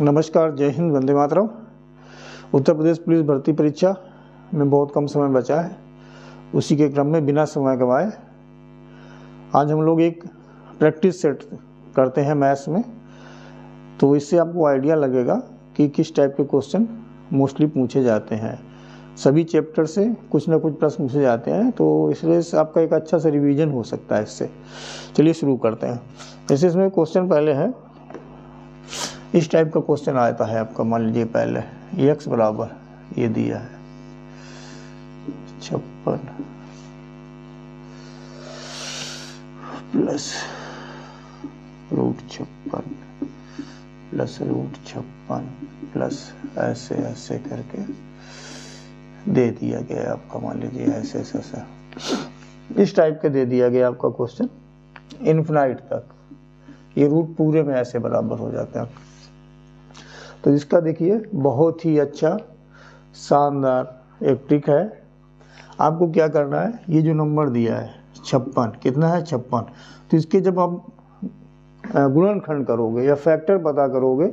नमस्कार, जय हिंद, वंदे मातरम। उत्तर प्रदेश पुलिस भर्ती परीक्षा में बहुत कम समय बचा है। उसी के क्रम में बिना समय गंवाए आज हम लोग एक प्रैक्टिस सेट करते हैं मैथ्स में। तो इससे आपको आइडिया लगेगा कि किस टाइप के क्वेश्चन मोस्टली पूछे जाते हैं। सभी चैप्टर से कुछ ना कुछ प्रश्न पूछे जाते हैं, तो इसलिए आपका एक अच्छा सा रिवीजन हो सकता है इससे। चलिए शुरू करते हैं। जैसे इसमें क्वेश्चन पहले है, इस टाइप का क्वेश्चन आता है आपका। मान लीजिए पहले x बराबर ये दिया है 56 प्लस √56 प्लस √56 प्लस ऐसे ऐसे करके दे दिया गया आपका। मान लीजिए ऐसे ऐसा इस टाइप के दे दिया गया आपका क्वेश्चन इनफिनाइट तक। ये रूट पूरे में ऐसे बराबर हो जाते हैं। तो इसका देखिए बहुत ही अच्छा शानदार एक ट्रिक है। आपको क्या करना है, ये जो नंबर दिया है 56, कितना है 56, तो इसके जब आप गुणनखंड करोगे या फैक्टर पता करोगे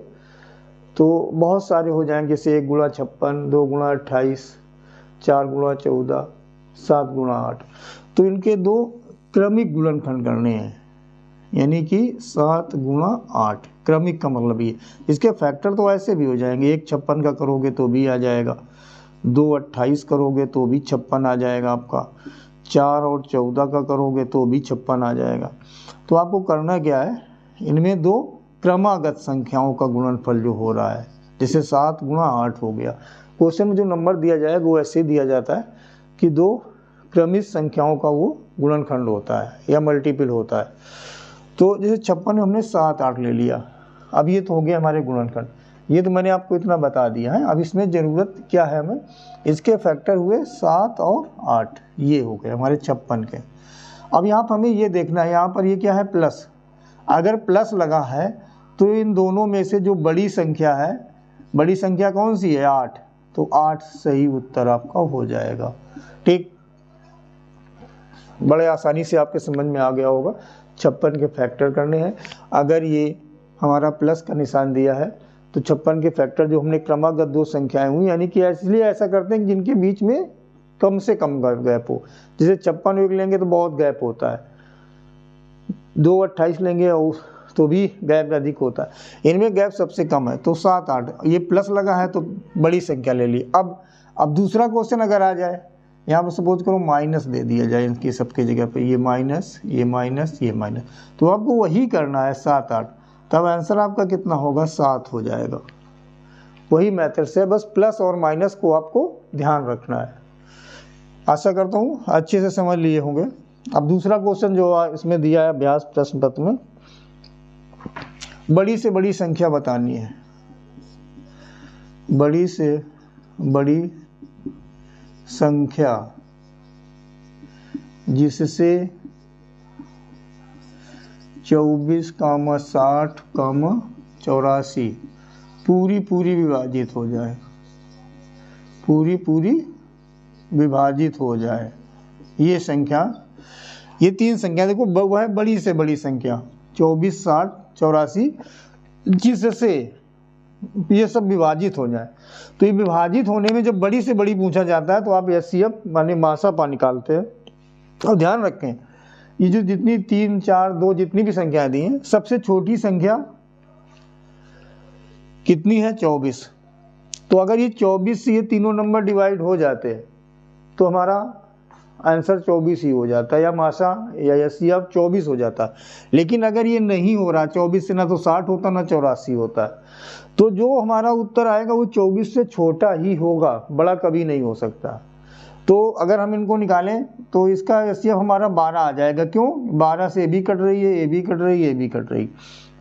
तो बहुत सारे हो जाएंगे। जैसे 1 गुणा 56, 2 गुणा 28, 4 गुणा 14, 7 गुणा 8। तो इनके दो क्रमिक गुणनखंड करने हैं, यानी कि 7 गुणा 8। क्रमिक का मतलब ये, इसके फैक्टर तो ऐसे भी हो जाएंगे। 1 56 का करोगे तो भी आ जाएगा, 2 28 करोगे तो भी 56 आ जाएगा आपका, 4 और 14 का करोगे तो भी 56 आ जाएगा। तो आपको करना क्या है, इनमें दो क्रमागत संख्याओं का गुणनफल जो हो रहा है, जैसे 7 गुणा 8 हो गया। क्वेश्चन में जो नंबर दिया जाएगा वो ऐसे दिया जाता है कि दो क्रमिक संख्याओं का वो गुणनखंड होता है या मल्टीपल होता है। तो जैसे 56 में हमने 7 8 ले लिया। अब ये तो हो गया हमारे गुणनखंड, ये तो मैंने आपको इतना बता दिया है। अब इसमें ज़रूरत क्या है हमें, इसके फैक्टर हुए 7 और 8, ये हो गए हमारे 56 के। अब यहाँ पर हमें ये देखना है, यहाँ पर ये क्या है प्लस। अगर प्लस लगा है तो इन दोनों में से जो बड़ी संख्या है, बड़ी संख्या कौन सी है 8, तो 8 सही उत्तर आपका हो जाएगा। ठीक, बड़े आसानी से आपके समझ में आ गया होगा। 56 के फैक्टर करने हैं। अगर ये हमारा प्लस का निशान दिया है तो 56 के फैक्टर जो हमने क्रमागत दो संख्याएं हुई, यानी कि इसलिए ऐसा करते हैं जिनके बीच में कम से कम गैप हो। जैसे 56 एक लेंगे तो बहुत गैप होता है, 2 28 लेंगे तो भी गैप अधिक होता है। इनमें गैप सबसे कम है, तो 7 8, ये प्लस लगा है तो बड़ी संख्या ले ली। अब दूसरा क्वेश्चन अगर आ जाए, यहाँ पर सपोज करो माइनस दे दिया जाए इनकी सबकी जगह पे, ये माइनस ये माइनस ये माइनस, तो आपको वही करना है 7 8, तब आंसर आपका कितना होगा 7 हो जाएगा। वही मेथड से, बस प्लस और माइनस को आपको ध्यान रखना है। आशा करता हूँ अच्छे से समझ लिए होंगे। अब दूसरा क्वेश्चन जो इसमें दिया है अभ्यास प्रश्न पत्र में, बड़ी से बड़ी संख्या बतानी है। बड़ी से बड़ी संख्या जिससे 24, 60, 84 पूरी विभाजित हो जाए, पूरी विभाजित हो जाए। ये संख्या, ये तीन संख्या देखो, वह है बड़ी से बड़ी संख्या 24, 60, 84 जिससे ये सब विभाजित हो जाए। तो ये विभाजित होने में जब बड़ी से बड़ी पूछा जाता है तो आप HCF माने मासापा निकालते हैं। और ध्यान रखें, ये जो जितनी 3 4 2 जितनी भी संख्याएं दी हैं, सबसे छोटी संख्या कितनी है 24। तो अगर ये 24 से ये तीनों नंबर डिवाइड हो जाते हैं तो हमारा आंसर 24 ही हो जाता है, या मासा या HCF 24 हो जाता है। लेकिन अगर ये नहीं हो रहा, 24 से ना तो 60 होता ना 84 होता है, तो जो हमारा उत्तर आएगा वो 24 से छोटा ही होगा, बड़ा कभी नहीं हो सकता। तो अगर हम इनको निकालें तो इसका HCF हमारा 12 आ जाएगा। क्यों, 12 से भी कट रही है, ये भी कट रही है, ये भी कट रही।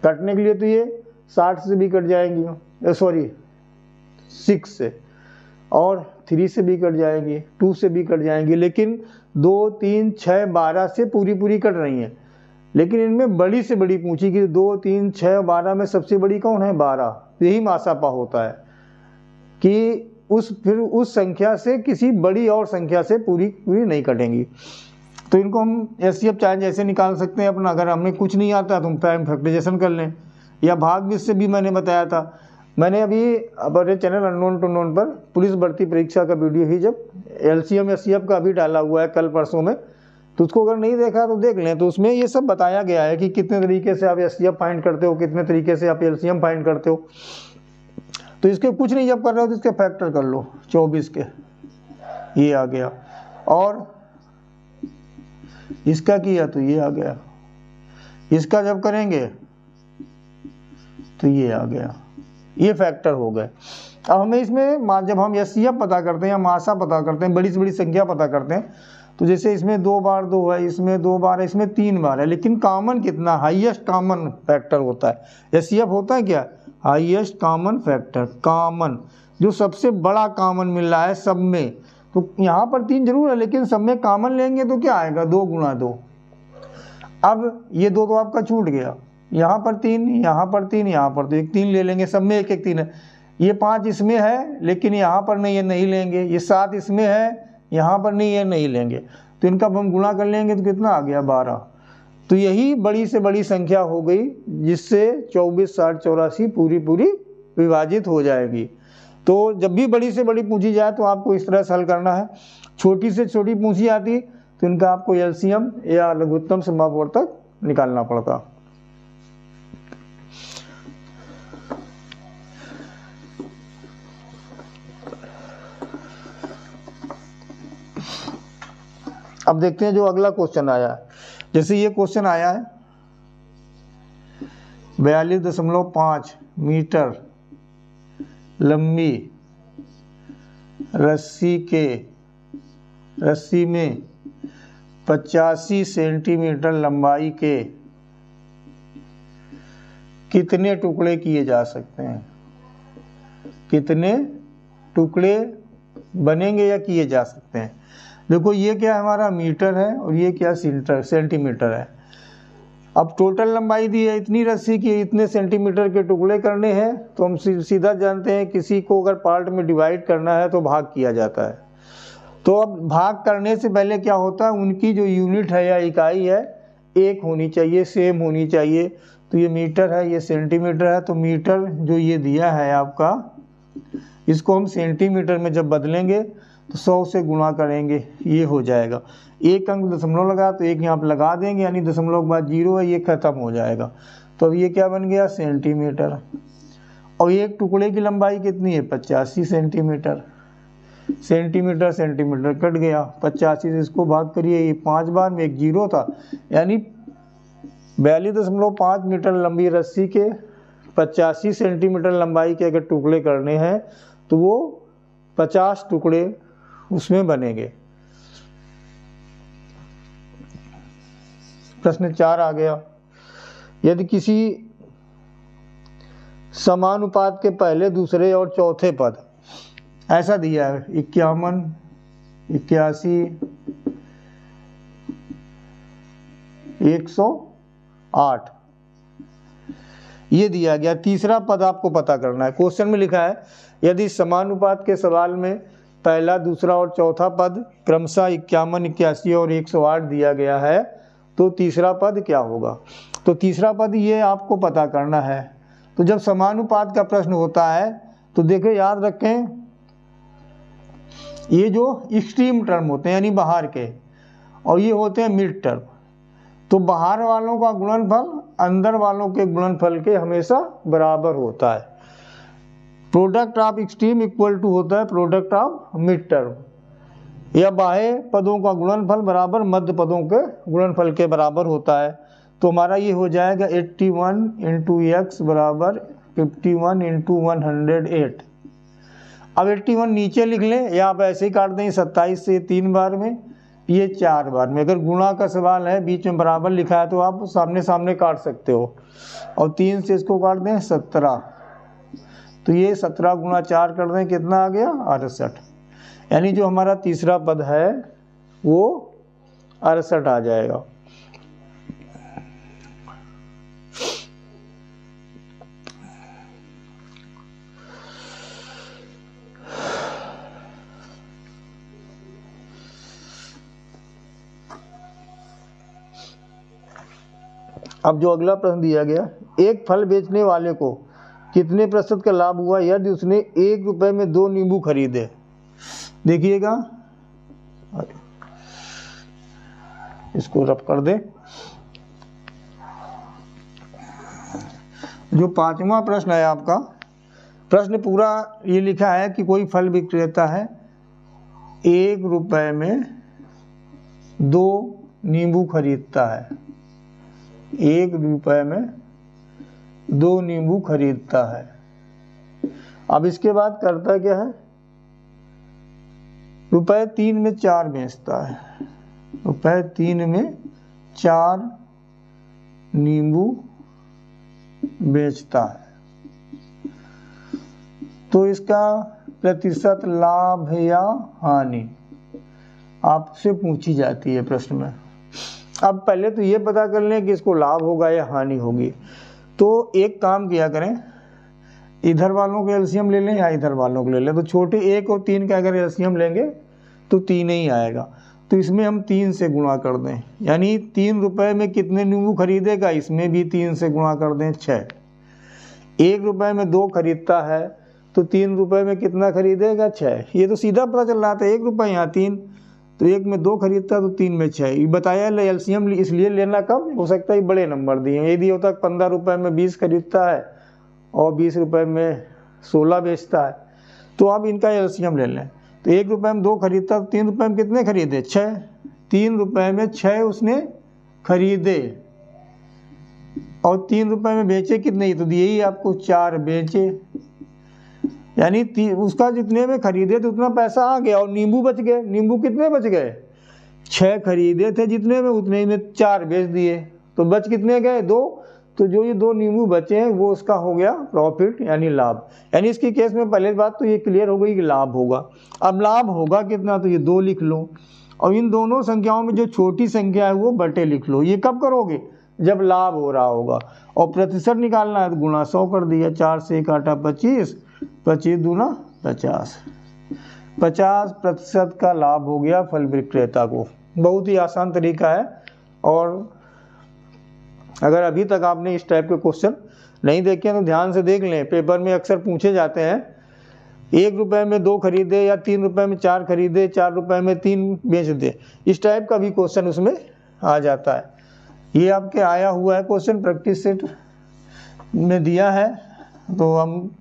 कटने के लिए तो ये 60 से भी कट जाएंगी, सॉरी 6 से, और 3 से भी कट जाएंगी, 2 से भी कट जाएंगी। लेकिन 2 3 6 12 से पूरी कट रही हैं। लेकिन इनमें बड़ी से बड़ी पूछी कि 2 3 6 12 में सबसे बड़ी कौन है 12। यही मासापा होता है कि फिर उस संख्या से किसी बड़ी और संख्या से पूरी नहीं कटेंगी। तो इनको हम HCF चाहे जैसे निकाल सकते हैं अपना। अगर हमें कुछ नहीं आता तो हम प्राइम फैक्टराइजेशन कर लें, या भाग भी से भी मैंने बताया था मैंने अभी अपने चैनल अननोन टू नोन पर पुलिस भर्ती परीक्षा का वीडियो ही जब LCM SCF का भी डाला हुआ है कल परसों में, तो उसको अगर नहीं देखा तो देख लें। तो उसमें ये सब बताया गया है कि कितने तरीके से आप SCF फाइंड करते हो, कितने तरीके से आप LCM फाइंड करते हो। तो इसके कुछ नहीं जब कर रहे हो तो इसके फैक्टर कर लो 24 के, ये आ गया, और इसका किया तो ये आ गया, इसका जब करेंगे तो ये आ गया, ये फैक्टर हो गए। अब हमें इसमें जब हम SCF पता करते हैं या मासा पता करते हैं, बड़ी से बड़ी संख्या पता करते हैं, तो जैसे इसमें 2 बार 2 है, इसमें 2 बार है, इसमें 3 बार है, लेकिन कॉमन कितना, हाईएस्ट कॉमन फैक्टर होता है। SCF होता है क्या, हाईएस्ट कॉमन फैक्टर, कॉमन जो सबसे बड़ा कॉमन मिल रहा है सब में। तो यहाँ पर 3 जरूर है, लेकिन सब में कॉमन लेंगे तो क्या आएगा, 2 गुणा 2। अब ये 2 तो आपका छूट गया, यहाँ पर 3, यहाँ पर 3, यहाँ पर तो एक 3 ले लेंगे, सब में एक एक 3 है। ये 5 इसमें है लेकिन यहाँ पर नहीं है, नहीं लेंगे। ये 7 इसमें है, यहाँ पर नहीं है, नहीं लेंगे। तो इनका हम गुणा कर लेंगे तो कितना आ गया, 12। तो यही बड़ी से बड़ी संख्या हो गई जिससे 24, 60, 84 पूरी विभाजित हो जाएगी। तो जब भी बड़ी से बड़ी पूछी जाए तो आपको इस तरह से हल करना है। छोटी से छोटी पूछी जाती तो इनका आपको LCM या लघुत्तम समापवर्तक निकालना पड़ता। अब देखते हैं जो अगला क्वेश्चन आया है। जैसे ये क्वेश्चन आया है 42.5 मीटर लंबी रस्सी में 85 सेंटीमीटर लंबाई के कितने टुकड़े किए जा सकते हैं, कितने टुकड़े बनेंगे या किए जा सकते हैं। देखो ये क्या है, हमारा मीटर है और ये क्या सेंटीमीटर है। अब टोटल लंबाई दी है इतनी रस्सी की, इतने सेंटीमीटर के टुकड़े करने हैं, तो हम सीधा जानते हैं किसी को अगर पार्ट में डिवाइड करना है तो भाग किया जाता है। तो अब भाग करने से पहले क्या होता है, उनकी जो यूनिट है या इकाई है एक होनी चाहिए, सेम होनी चाहिए। तो ये मीटर है, ये सेंटीमीटर है, तो मीटर जो ये दिया है आपका, इसको हम सेंटीमीटर में जब बदलेंगे तो 100 से गुणा करेंगे, ये हो जाएगा। एक अंक दशमलव लगा तो एक यहाँ पर लगा देंगे, यानी दशमलव के बाद 0 है, ये खत्म हो जाएगा। तो अब ये क्या बन गया, सेंटीमीटर। और एक टुकड़े की लंबाई कितनी है, 85 सेंटीमीटर। सेंटीमीटर कट गया, 85 से इसको भाग करिए, ये 5 बार में एक 0 था, यानी 42.5 मीटर लंबी रस्सी के 85 सेंटीमीटर लंबाई के अगर टुकड़े करने हैं तो वो 50 टुकड़े उसमें बनेंगे। प्रश्न 4 आ गया, यदि किसी समानुपात के पहले, दूसरे और चौथे पद ऐसा दिया है 51, 81, 108, ये दिया गया। तीसरा पद आपको पता करना है। क्वेश्चन में लिखा है यदि समानुपात के सवाल में पहला, दूसरा और चौथा पद क्रमशः 51, 81 और 108 दिया गया है तो तीसरा पद क्या होगा। तो तीसरा पद ये आपको पता करना है। तो जब समानुपात का प्रश्न होता है तो देखिए, याद रखें, ये जो एक्सट्रीम टर्म होते हैं यानी बाहर के, और ये होते हैं मिड टर्म। तो बाहर वालों का गुणनफल अंदर वालों के गुणनफल के हमेशा बराबर होता है। Product of extreme equal to होता है प्रोडक्ट ऑफ मिड टर्म, या बाह्य पदों का गुणनफल बराबर मध्य पदों के गुणनफल के बराबर होता है। तो हमारा ये हो जाएगा 81 इंटू x बराबर 51 इंटू 108। अब 81 नीचे लिख लें या आप ऐसे ही काट दें, 27 से 3 बार में, ये 4 बार में। अगर गुणा का सवाल है, बीच में बराबर लिखा है तो आप सामने सामने काट सकते हो। और 3 से इसको काट दें 17, तो ये 17 गुणा 4 कर दें, कितना आ गया 68। यानी जो हमारा तीसरा पद है वो 68 आ जाएगा। अब जो अगला प्रश्न दिया गया, एक फल बेचने वाले को कितने प्रतिशत का लाभ हुआ यदि उसने 1 रुपए में 2 नींबू खरीदे। देखिएगा, इसको रब कर दे। जो 5वां प्रश्न है आपका, प्रश्न पूरा ये लिखा है कि कोई फल विक्रेता है 1 रुपए में 2 नींबू खरीदता है, 1 रुपए में 2 नींबू खरीदता है। अब इसके बाद करता क्या है, रुपए 3 में 4 बेचता है, रुपए 3 में 4 नींबू बेचता है। तो इसका प्रतिशत लाभ या हानि आपसे पूछी जाती है प्रश्न में। अब पहले तो ये पता कर लें कि इसको लाभ होगा या हानि होगी। तो एक काम किया करें, इधर वालों के एलसीएम ले लें या इधर वालों को ले लें। तो छोटे 1 और 3 का अगर एलसीएम लेंगे तो 3 ही आएगा। तो इसमें हम 3 से गुणा कर दें, यानी 3 रुपए में कितने नींबू खरीदेगा, इसमें भी 3 से गुणा कर दें, 6। 1 रुपए में 2 खरीदता है तो 3 रुपए में कितना खरीदेगा, 6। ये तो सीधा पता चल रहा था, 1 रुपए यहाँ 3, तो 1 में 2 खरीदता तो 3 में 6। ये बताया एलसीएम इसलिए लेना कब हो सकता है, बड़े नंबर दिए। यदि होता 15 रुपए में 20 खरीदता है और 20 रुपए में 16 बेचता है, तो आप इनका एलसीएम ले लें। तो 1 रुपए में 2 खरीदता तो 3 रुपए में कितने खरीदे, 6। 3 रुपए में 6 उसने खरीदे और 3 रुपए में बेचे कितने, तो दिए ही आपको 4 बेचे, यानी उसका जितने में खरीदे तो उतना पैसा आ गया और नींबू बच गए। नींबू कितने बच गए, 6 खरीदे थे जितने में, उतने में 4 बेच दिए, तो बच कितने गए, 2। तो जो ये 2 नींबू बचे हैं वो उसका हो गया प्रॉफिट यानी लाभ। यानी इसकी केस में पहले बात तो ये क्लियर हो गई कि लाभ होगा। अब लाभ होगा कितना, तो ये 2 लिख लो और इन दोनों संख्याओं में जो छोटी संख्या है वो बटे लिख लो। ये कब करोगे, जब लाभ हो रहा होगा। और प्रतिशत निकालना है तो गुणा 100 कर दिया, 4 से 1 काटा 25, 25 दूना 50, 50% का लाभ हो गया फल विक्रेता को। बहुत ही आसान तरीका है। और अगर अभी तक आपने इस टाइप के क्वेश्चन नहीं देखे तो ध्यान से देख लें, पेपर में अक्सर पूछे जाते हैं। 1 रुपए में 2 खरीदे या 3 रुपए में 4 खरीदे, 4 रुपए में 3 बेच दे, इस टाइप का भी क्वेश्चन उसमें आ जाता है। ये आपके आया हुआ है क्वेश्चन, प्रैक्टिस सेट में दिया है, तो हम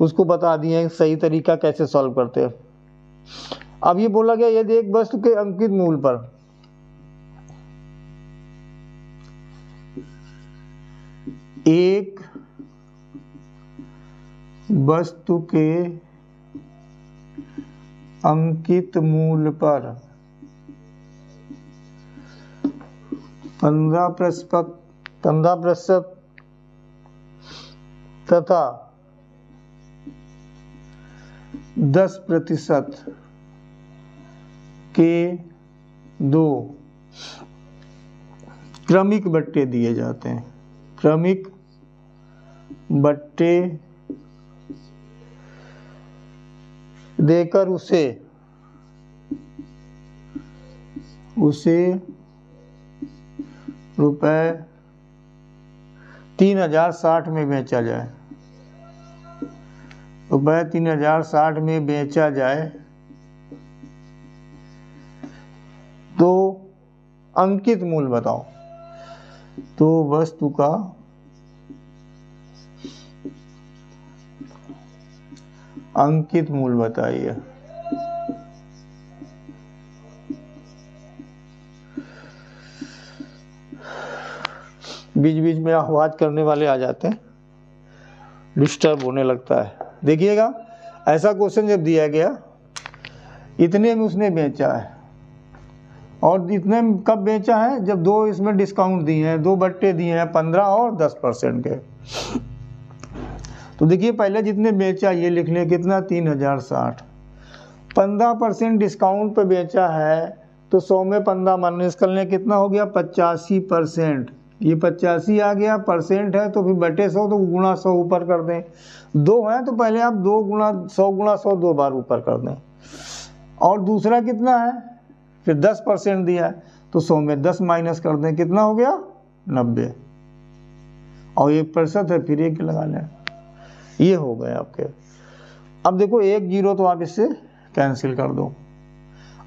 उसको बता दिए सही तरीका कैसे सॉल्व करते हैं। अब ये बोला गया यदि एक वस्तु के अंकित मूल्य पर एक वस्तु के अंकित मूल्य पर 15% तथा 10% के 2 क्रमिक बट्टे दिए जाते हैं। क्रमिक बट्टे देकर उसे रुपए 3060 में बेचा जाए, रुपए 3060 में बेचा जाए तो अंकित मूल्य बताओ। तो वस्तु का अंकित मूल्य बताइए। बीच बीच में आवाज करने वाले आ जाते हैं, डिस्टर्ब होने लगता है। देखिएगा, ऐसा क्वेश्चन जब दिया गया, इतने में उसने बेचा है और इतने में कब बेचा है, जब 2 इसमें डिस्काउंट दिए हैं, 2 बट्टे दिए हैं 15 और 10% के। तो देखिए पहले जितने बेचा ये लिख लें, कितना 3060, 15% डिस्काउंट पे बेचा है तो 100 में 15 माइनस कर लें, कितना हो गया 85%। ये 85 आ गया, परसेंट है तो फिर बटे 100 तो गुणा 100 ऊपर कर दें। 2 है तो पहले आप 2 गुणा 100 गुणा 100 2 बार ऊपर कर दें। और दूसरा कितना है, फिर 10% दिया है तो 100 में 10 माइनस कर दें, कितना हो गया 90। और 1% है फिर 1 लगा लें। ये हो गए आपके। अब देखो 1 0 तो आप इससे कैंसिल कर दो।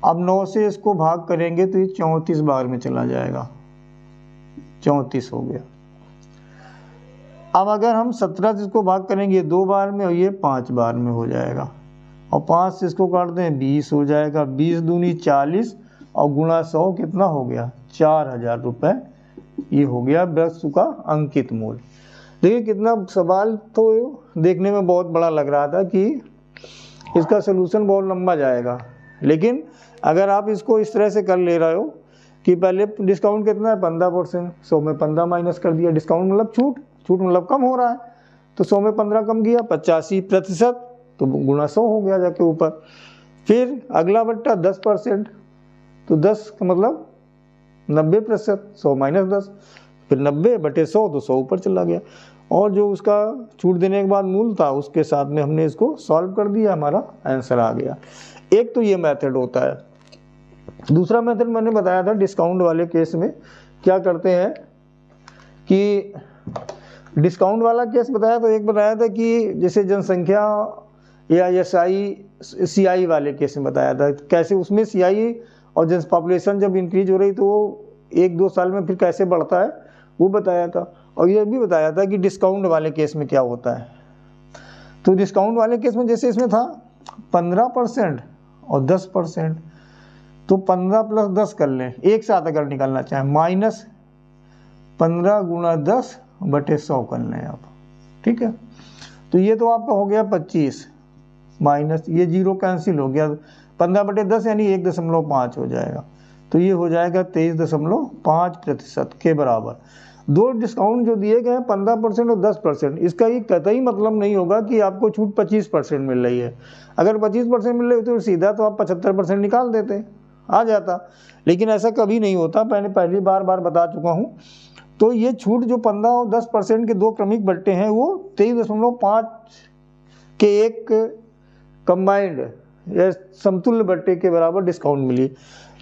अब 9 से इसको भाग करेंगे तो ये 34 बार में चला जाएगा, 34 हो गया। अब अगर हम 17 से इसको भाग करेंगे 2 बार में और ये 5 बार में हो जाएगा, और 5 से इसको काट दें 20 हो जाएगा, 20 दूनी 40 और गुणा 100 कितना हो गया 4000 रुपये। ये हो गया वस्तु का अंकित मूल्य। देखिए कितना सवाल तो देखने में बहुत बड़ा लग रहा था कि इसका सलूशन बहुत लंबा जाएगा, लेकिन अगर आप इसको इस तरह से कर ले रहे हो कि पहले डिस्काउंट कितना है 15%, 100 में 15 माइनस कर दिया, डिस्काउंट मतलब छूट मतलब कम हो रहा है, तो 100 में 15 कम किया 85%, तो गुणा 100 हो गया जाके ऊपर। फिर अगला बट्टा 10%, तो 10 का मतलब 90%, 100 माइनस 10, फिर 90/100 तो 100 ऊपर चला गया। और जो उसका छूट देने के बाद मूल था उसके साथ में हमने इसको सॉल्व कर दिया, हमारा आंसर आ गया। एक तो ये मेथड होता है। दूसरा मेथड मैंने बताया था डिस्काउंट वाले केस में क्या करते हैं कि डिस्काउंट वाला केस बताया तो एक बताया था कि जैसे जनसंख्या या CI वाले केस में बताया था कैसे उसमें CI और जन पॉपुलेशन जब इंक्रीज हो रही तो वो 1-2 साल में फिर कैसे बढ़ता है वो बताया था। और ये भी बताया था कि डिस्काउंट वाले केस में क्या होता है। तो डिस्काउंट वाले केस में जैसे इसमें था 15% और 10%, तो 15 + 10 कर लें, एक साथ अगर निकालना चाहें -15 × 10/100 कर लें आप, ठीक है। तो ये तो आपका हो गया 25 माइनस ये 0 कैंसिल हो गया, 15/10 यानी 1.5 हो जाएगा, तो ये हो जाएगा 23.5% के बराबर। दो डिस्काउंट जो दिए गए हैं 15% और 10%, इसका ये कतई मतलब नहीं होगा कि आपको छूट 25% मिल रही है। अगर 25% मिल रही है तो सीधा तो आप 75% निकाल देते, आ जाता, लेकिन ऐसा कभी नहीं होता। मैंने पहली बार बता चुका हूँ। तो ये छूट जो 15 और 10% के दो क्रमिक बट्टे हैं वो 23.5 के एक कंबाइंड या समतुल्य बट्टे के बराबर डिस्काउंट मिली।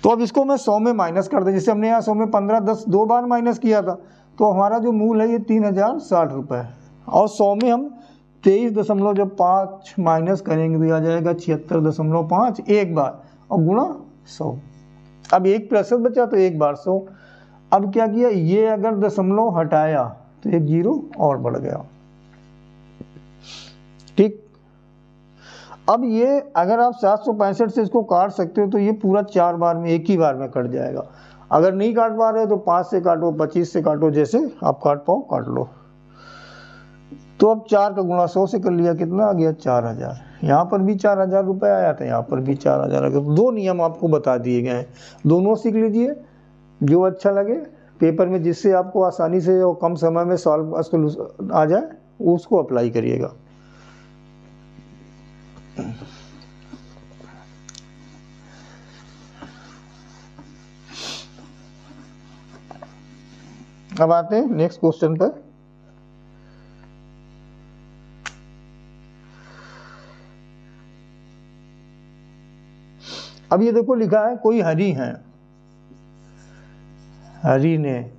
तो अब इसको मैं 100 में माइनस कर दें, जैसे हमने यहाँ 100 में 15 10 दो बार माइनस किया था, तो हमारा जो मूल है ये 3060 रुपये, और 100 में हम 23.5 माइनस करेंगे तो आ जाएगा 76.5 एक बार और गुणा 100। अब 1% बचा तो एक बार 100। अब क्या किया, ये अगर दशमलव हटाया तो एक 0 और बढ़ गया, ठीक। अब ये अगर आप 765 से इसको काट सकते हो तो ये पूरा 4 बार में एक ही बार में कट जाएगा। अगर नहीं काट पा रहे हो तो 5 से काटो, 25 से काटो, जैसे आप काट पाओ काट लो। तो अब 4 का गुणा 100 से कर लिया, कितना आ गया 4000। यहाँ पर भी 4000 रुपये आया था, यहाँ पर भी 4000 आ गया। दो नियम आपको बता दिए गए हैं, दोनों सीख लीजिए, जो अच्छा लगे पेपर में, जिससे आपको आसानी से और कम समय में सॉल्व आ जाए उसको अप्लाई करिएगा। अब आते हैं नेक्स्ट क्वेश्चन पर। अब ये देखो लिखा है कोई हरि है, हरि ने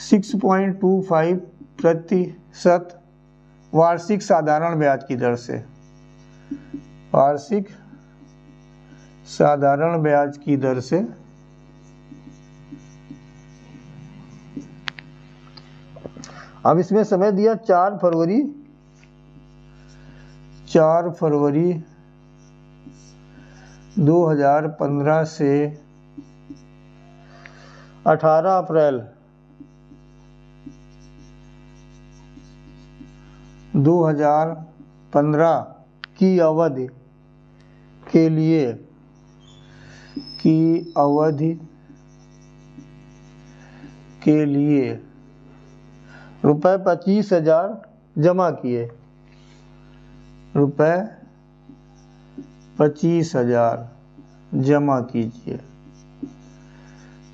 6.25% वार्षिक साधारण ब्याज की दर से, वार्षिक साधारण ब्याज की दर से अब इसमें समय दिया 4 फरवरी 2015 से 18 अप्रैल 2015 की अवधि के लिए रुपये 25,000 जमा किए, रुपये 25,000 जमा कीजिए,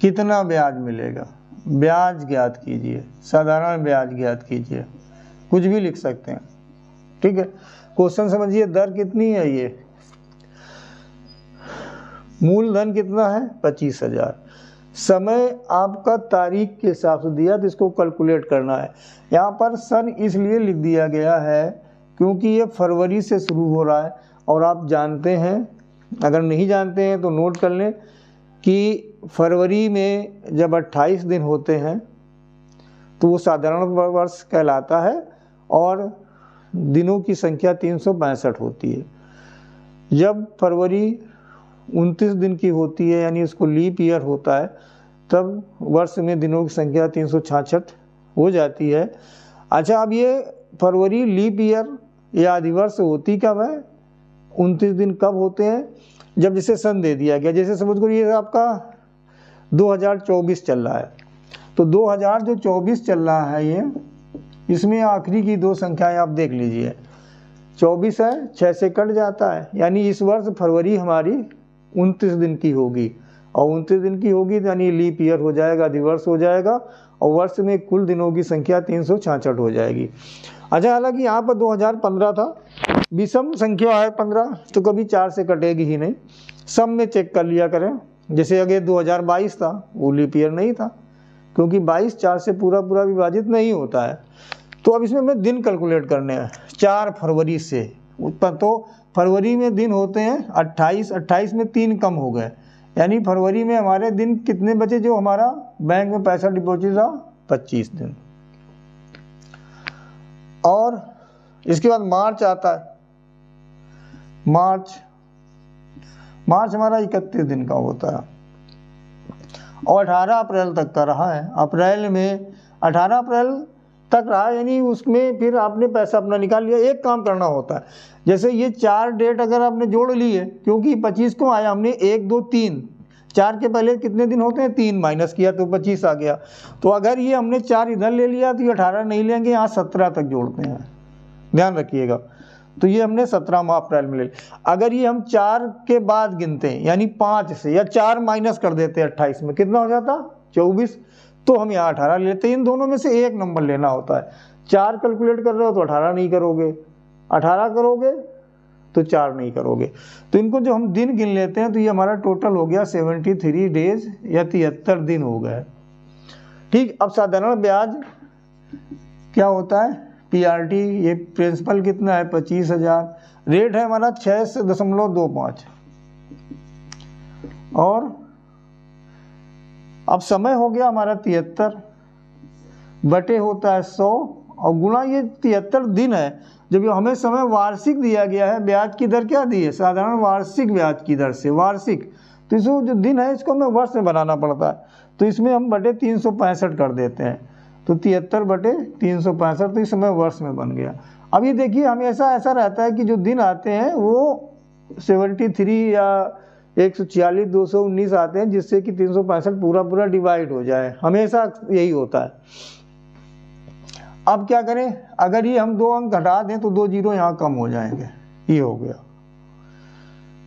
कितना ब्याज मिलेगा, ब्याज ज्ञात कीजिए, साधारण ब्याज ज्ञात कीजिए, कुछ भी लिख सकते हैं, ठीक है। क्वेश्चन समझिए, दर कितनी है, ये मूलधन कितना है 25,000, समय आपका तारीख के हिसाब से दिया, तो इसको कैलकुलेट करना है। यहाँ पर सन इसलिए लिख दिया गया है क्योंकि ये फरवरी से शुरू हो रहा है, और आप जानते हैं, अगर नहीं जानते हैं तो नोट कर लें कि फरवरी में जब 28 दिन होते हैं तो वो साधारण वर्ष कहलाता है और दिनों की संख्या 365 होती है। जब फरवरी 29 दिन की होती है, यानी उसको लीप ईयर होता है, तब वर्ष में दिनों की संख्या 366 हो जाती है। अच्छा, अब ये फरवरी लीप ईयर या अधिवर्ष होती कब है? 29 दिन कब होते हैं? जब जिसे सन दे दिया गया। जैसे समझ करो ये आपका 2024 चल रहा है, तो 2024 चल रहा है ये, इसमें आखिरी की दो संख्याएं आप देख लीजिए, 24 है, 6 से कट जाता है, यानी इस वर्ष फरवरी हमारी 29 दिन की होगी, और 29 दिन की होगी यानी लीप ईयर हो जाएगा, अधिवर्ष हो जाएगा, और वर्ष में कुल दिनों की संख्या 366 हो जाएगी। अच्छा, हालांकि यहाँ पर 2015 था, विषम संख्या है 15, तो कभी 4 से कटेगी ही नहीं, सब में चेक कर लिया करें। जैसे अगर 2022 था, वो लीप ईयर नहीं था, क्योंकि 22 4 से पूरा पूरा विभाजित नहीं होता है। तो अब इसमें हमें दिन कैलकुलेट करने हैं 4 फरवरी से। तो फरवरी में दिन होते हैं 28, 28 में 3 कम हो गए, यानी फरवरी में हमारे दिन कितने बचे? जो हमारा बैंक में पैसा डिपॉजिट था 25 दिन। और इसके बाद मार्च आता है, मार्च हमारा 31 दिन का होता है, और 18 अप्रैल तक का रहा है। अप्रैल में 18 अप्रैल तक रहा, यानी उसमें फिर आपने पैसा अपना निकाल लिया। एक काम करना होता है, जैसे ये 4 डेट अगर आपने जोड़ ली है, क्योंकि 25 को आया हमने 1 2 3, 4 के पहले कितने दिन होते हैं? 3 माइनस किया तो 25 आ गया। तो अगर ये हमने 4 इधर ले लिया तो ये 18 नहीं लेंगे, यहाँ 17 तक जोड़ते हैं, ध्यान रखिएगा। तो ये हमने 17 अप्रैल में ले लिया। अगर ये हम 4 के बाद गिनते हैं, यानी 5 से, या 4 माइनस कर देते हैं 28 में, कितना हो जाता? 24, तो हम यहाँ 18 लेते हैं। इन दोनों में से एक नंबर लेना होता है। 4 कैलकुलेट कर रहे हो तो 18 नहीं करोगे, 18 करोगे तो 4 नहीं करोगे। तो इनको जो हम दिन गिन लेते हैं, तो ये हमारा टोटल हो गया 73 डेज या 73 दिन हो गए। ठीक। अब साधारण ब्याज क्या होता है? PRT, ये प्रिंसिपल कितना है? 25,000। रेट है हमारा 6.25, और अब समय हो गया हमारा 73 बटे होता है 100, और गुणा ये 73 दिन है। जब ये हमें समय वार्षिक दिया गया है, ब्याज की दर क्या दी है? साधारण वार्षिक ब्याज की दर से, वार्षिक। तो इसको जो दिन है इसको हमें वर्ष में बनाना पड़ता है, तो इसमें हम बटे 365 कर देते हैं, तो 73 बटे 365, तो इस समय वर्ष में बन गया। अब ये देखिए, हमेशा ऐसा रहता है कि जो दिन आते हैं वो 73 या 146, 219 आते हैं, जिससे कि 365 पूरा पूरा डिवाइड हो जाए, हमेशा यही होता है। अब क्या करें? अगर ये हम 2 अंक घटा दें तो 2 जीरो यहाँ कम हो जाएंगे, ये हो गया।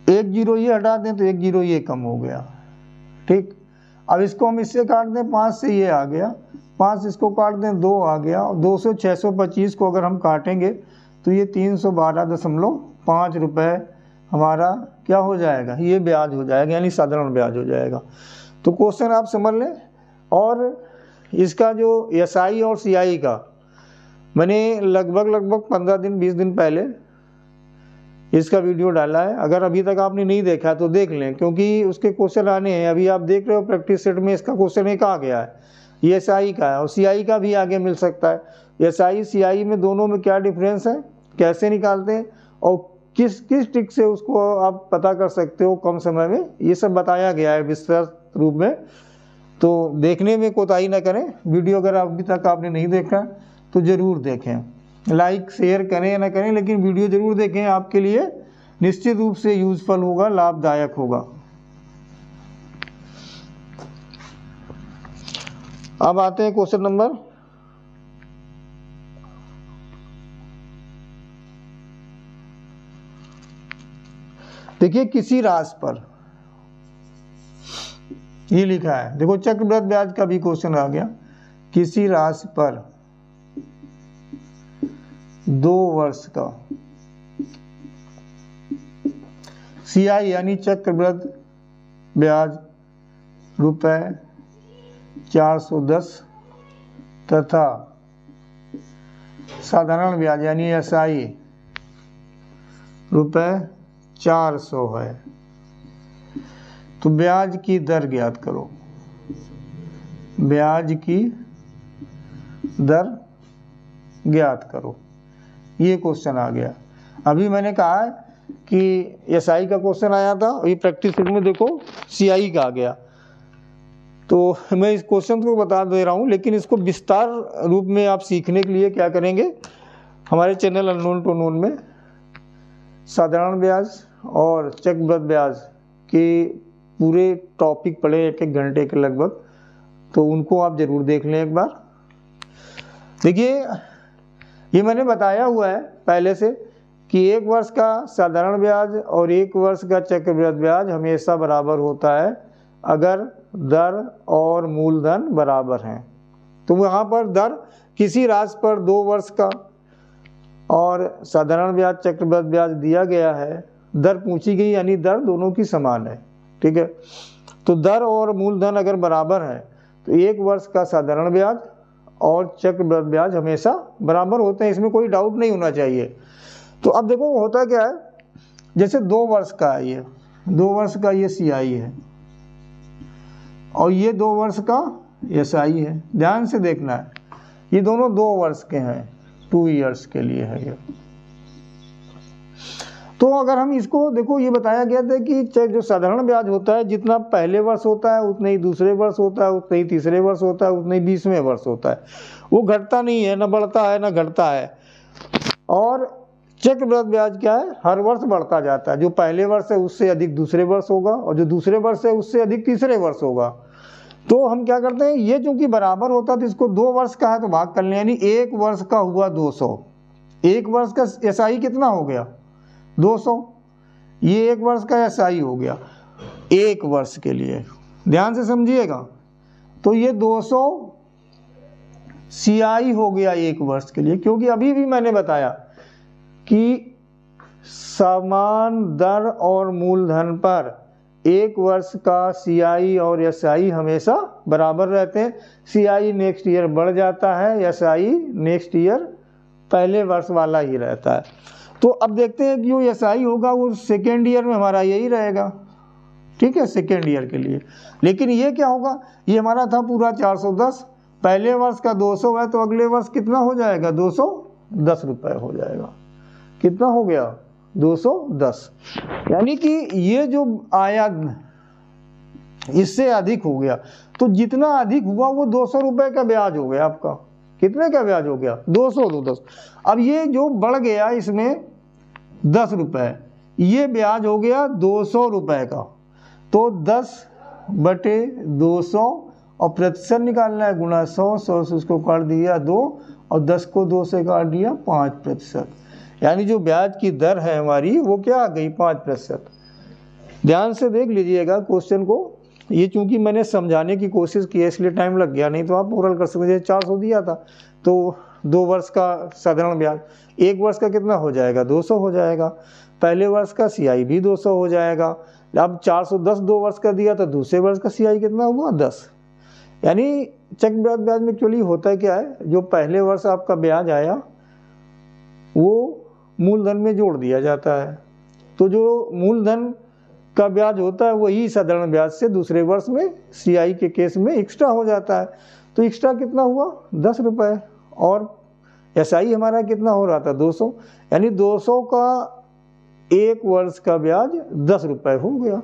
1 जीरो ये हटा दें तो 1 जीरो ये कम हो गया। ठीक। अब इसको हम इससे काट दें, 5 से ये आ गया, 5 इसको काट दें, 2 आ गया, और 200 625 को अगर हम काटेंगे तो ये 312.5 रुपये हमारा क्या हो जाएगा? ये ब्याज हो जाएगा, यानी साधारण ब्याज हो जाएगा। तो क्वेश्चन आप समझ लें। और इसका जो SI और CI का मैंने लगभग 15 दिन 20 दिन पहले इसका वीडियो डाला है। अगर अभी तक आपने नहीं देखा तो देख लें, क्योंकि उसके क्वेश्चन आने हैं। अभी आप देख रहे हो प्रैक्टिस सेट में इसका क्वेश्चन एक आ गया है, ये SI का है, और CI का भी आगे मिल सकता है। SI CI में दोनों में क्या डिफरेंस है, कैसे निकालते हैं, और किस किस ट्रिक से उसको आप पता कर सकते हो कम समय में, ये सब बताया गया है विस्तृत रूप में। तो देखने में कोताही ना करें। वीडियो अगर अभी तक आपने नहीं देखा तो ज़रूर देखें, लाइक शेयर करें या ना करें, लेकिन वीडियो ज़रूर देखें, आपके लिए निश्चित रूप से यूजफुल होगा, लाभदायक होगा। अब आते हैं क्वेश्चन नंबर 'किसी राशि पर, ये लिखा है, देखो चक्रवृद्धि ब्याज का भी क्वेश्चन आ गया। किसी राशि पर 2 वर्ष का CI यानी चक्रवृद्धि ब्याज रुपए 410 तथा साधारण ब्याज यानी SI ₹400 है। तो ब्याज की दर ज्ञात करो। ब्याज की दर ज्ञात करो, ये क्वेश्चन आ गया। अभी मैंने कहा है कि SI का क्वेश्चन आया था, ये प्रैक्टिस में देखो CI का आ गया। तो मैं इस क्वेश्चन को बता दे रहा हूँ, लेकिन इसको विस्तार रूप में आप सीखने के लिए क्या करेंगे, हमारे चैनल अननोन टू नोन में साधारण ब्याज और चक्रवृद्धि ब्याज के पूरे टॉपिक पढ़े 1-1 घंटे के लगभग, तो उनको आप जरूर देख लें एक बार। देखिए ये मैंने बताया हुआ है पहले से कि 1 वर्ष का साधारण ब्याज और 1 वर्ष का चक्रवृद्धि ब्याज हमेशा बराबर होता है अगर दर और मूलधन बराबर हैं। तो वहाँ पर दर किसी राशि पर 2 वर्ष का और साधारण ब्याज चक्रवृद्धि ब्याज दिया गया है, दर पूछी गई यानी दर दोनों की समान है, ठीक है। तो दर और मूलधन अगर बराबर है तो 1 वर्ष का साधारण ब्याज और चक्रवृद्धि ब्याज हमेशा बराबर होते हैं, इसमें कोई डाउट नहीं होना चाहिए। तो अब देखो होता क्या है, जैसे 2 वर्ष का है, ये 2 वर्ष का ये CI है और ये 2 वर्ष का SI है। ध्यान से देखना है, ये दोनों 2 वर्ष के हैं, 2 इयर्स के लिए है ये। तो अगर हम इसको देखो, ये बताया गया था कि जो साधारण ब्याज होता है जितना पहले वर्ष होता है उतना ही दूसरे वर्ष होता है, उतना ही तीसरे वर्ष होता है, उतना ही 20वें वर्ष होता है, वो घटता नहीं है, ना बढ़ता है ना घटता है। और चक्रवृद्धि ब्याज क्या है, हर वर्ष बढ़ता जाता है, जो पहले वर्ष है उससे अधिक दूसरे वर्ष होगा और जो दूसरे वर्ष है उससे अधिक तीसरे वर्ष होगा। तो हम क्या करते हैं, ये चूंकि बराबर होता है तो इसको 2 वर्ष का है तो भाग कर लें, यानी 1 वर्ष का हुआ 200, 1 वर्ष का SI कितना हो गया 200, ये 1 वर्ष का SI हो गया 1 वर्ष के लिए, ध्यान से समझिएगा। तो ये 200 CI हो गया 1 वर्ष के लिए, क्योंकि अभी भी मैंने बताया कि समान दर और मूलधन पर 1 वर्ष का CI और SI हमेशा बराबर रहते हैं। CI नेक्स्ट ईयर बढ़ जाता है, SI नेक्स्ट ईयर पहले वर्ष वाला ही रहता है। तो अब देखते हैं कि जो SI होगा वो सेकेंड ईयर में हमारा यही रहेगा, ठीक है, सेकेंड ईयर के लिए। लेकिन ये क्या होगा, ये हमारा था पूरा 410, पहले वर्ष का 200 है तो अगले वर्ष कितना हो जाएगा 210 रुपये हो जाएगा। कितना हो गया 210, यानी कि ये जो आया इससे अधिक हो गया, तो जितना अधिक हुआ वो 200 रुपये का ब्याज हो गया आपका। कितने का ब्याज हो गया 210। अब ये जो बढ़ गया इसमें 10 रुपये, ये ब्याज हो गया 200 रुपये का। तो 10/200 और प्रतिशत निकालना है, गुणा 100, 100 से उसको काट दिया 2 और 10 को 2 से काट दिया 5%, यानी जो ब्याज की दर है हमारी वो क्या आ गई 5%। ध्यान से देख लीजिएगा क्वेश्चन को, ये चूंकि मैंने समझाने की कोशिश की है इसलिए टाइम लग गया, नहीं तो आप ओरल कर सकते। 400 दिया था तो 2 वर्ष का साधारण ब्याज, 1 वर्ष का कितना हो जाएगा 200 हो जाएगा, पहले वर्ष का CI भी 200 हो जाएगा। अब 410 2 वर्ष का दिया तो दूसरे वर्ष का CI कितना हुआ 10। यानी चक्रवृद्धि ब्याज में एक्चुअली होता क्या है, जो पहले वर्ष आपका ब्याज आया वो मूलधन में जोड़ दिया जाता है, तो जो मूलधन का ब्याज होता है वही साधारण ब्याज से दूसरे वर्ष में CI के केस में एक्स्ट्रा हो जाता है। तो एक्स्ट्रा कितना हुआ 10 रुपये, और SI हमारा कितना हो रहा था 200, यानी 200 का 1 वर्ष का ब्याज 10 रुपये हो गया,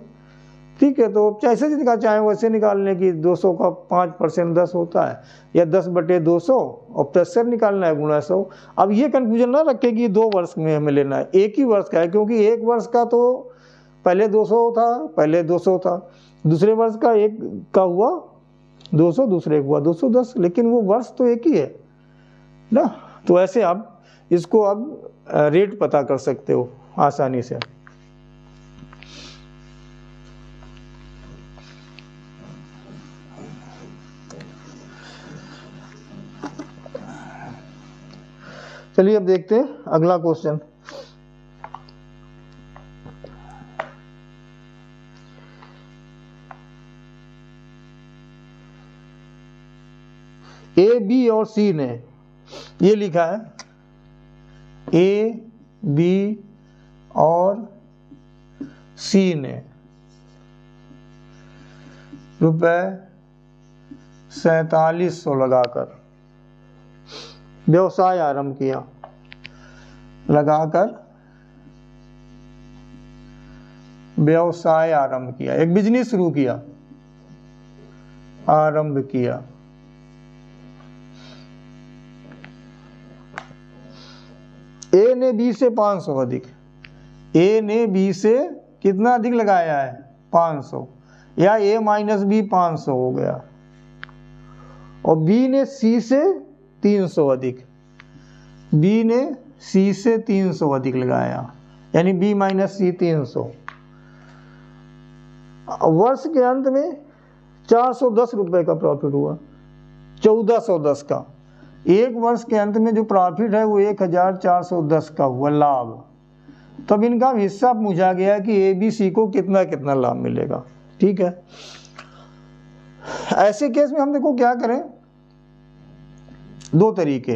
ठीक है। तो जैसे निकाल चाहे वैसे निकालने की, 200 का 5% 10 होता है, या 10/200 और प्रतिशत निकालना है गुणा 100। अब ये कन्फ्यूजन ना रखे कि 2 वर्ष में हमें लेना है, 1 ही वर्ष का है, क्योंकि 1 वर्ष का तो पहले 200 था, पहले 200 था, दूसरे वर्ष का 1 का हुआ 200, दूसरे हुआ 210, लेकिन वो वर्ष तो एक ही है ना। तो ऐसे आप इसको अब रेट पता कर सकते हो आसानी से। चलिए अब देखते हैं अगला क्वेश्चन। ए बी और सी ने, ये लिखा है ए बी और सी ने रुपए 4700 लगाकर व्यवसाय आरंभ किया, लगाकर व्यवसाय आरंभ किया, एक बिजनेस शुरू किया, आरंभ किया। ए ने बी से 500 अधिक, ए ने बी से कितना अधिक लगाया है 500, या ए माइनस बी 500 हो गया, और बी ने सी से 300 अधिक, बी ने सी से 300 अधिक लगाया, यानी बी माइनस सी 300। वर्ष के अंत में 410 रुपए का प्रॉफिट हुआ, 1410 का। एक वर्ष के अंत में जो प्रॉफिट है वो 1410 का हुआ लाभ। तब इनका हिस्सा पूछा गया कि ए बी सी को कितना कितना लाभ मिलेगा। ठीक है, ऐसे केस में हम देखो क्या करें, दो तरीके।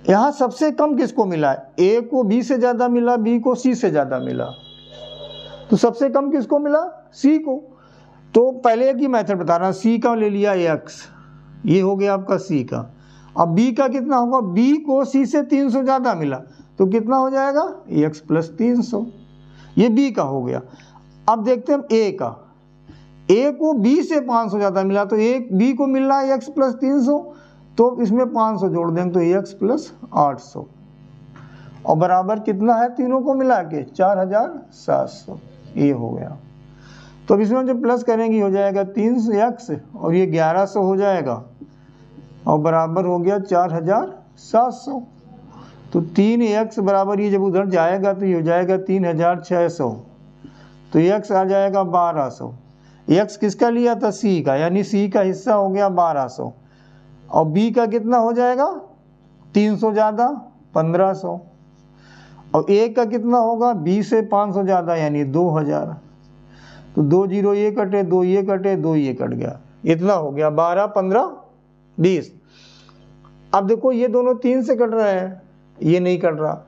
यहां सबसे कम किसको मिला है, ए को बी से ज्यादा मिला, बी को सी से ज्यादा मिला, तो सबसे कम किसको मिला, सी को। तो पहले एक ही मेथड बता रहा, सी का ले लिया एक्स, ये हो गया आपका सी का। अब बी का कितना होगा, बी को सी से 300 ज्यादा मिला, तो कितना हो जाएगा एक्स प्लस 300, ये बी का हो गया। अब देखते हैं ए का, ए को बी से 500 ज्यादा मिला, तो एक बी को मिल रहा है एक्स प्लस 300, तो इसमें 500 जोड़ देंगे तो एक्स प्लस 800, और बराबर कितना है तीनों को मिला के 4700, ये हो गया। तो अब इसमें जब प्लस करेंगे हो जाएगा 300x और ये 1100 हो जाएगा, और बराबर हो गया 4700। तो 3x बराबर, ये जब उधर जाएगा तो ये हो जाएगा 3600, तो x आ जाएगा 1200। x किसका लिया था, c का, यानी c का हिस्सा हो गया 1200, और b का कितना हो जाएगा 300 ज़्यादा 1500, और a का कितना होगा b से 500 ज़्यादा यानी 2000। तो 2 0 ये कटे, 2 ये कटे, 2 ये कट गया, इतना हो गया 12 15 20। अब देखो ये दोनों 3 से कट रहे हैं, ये नहीं कट रहा,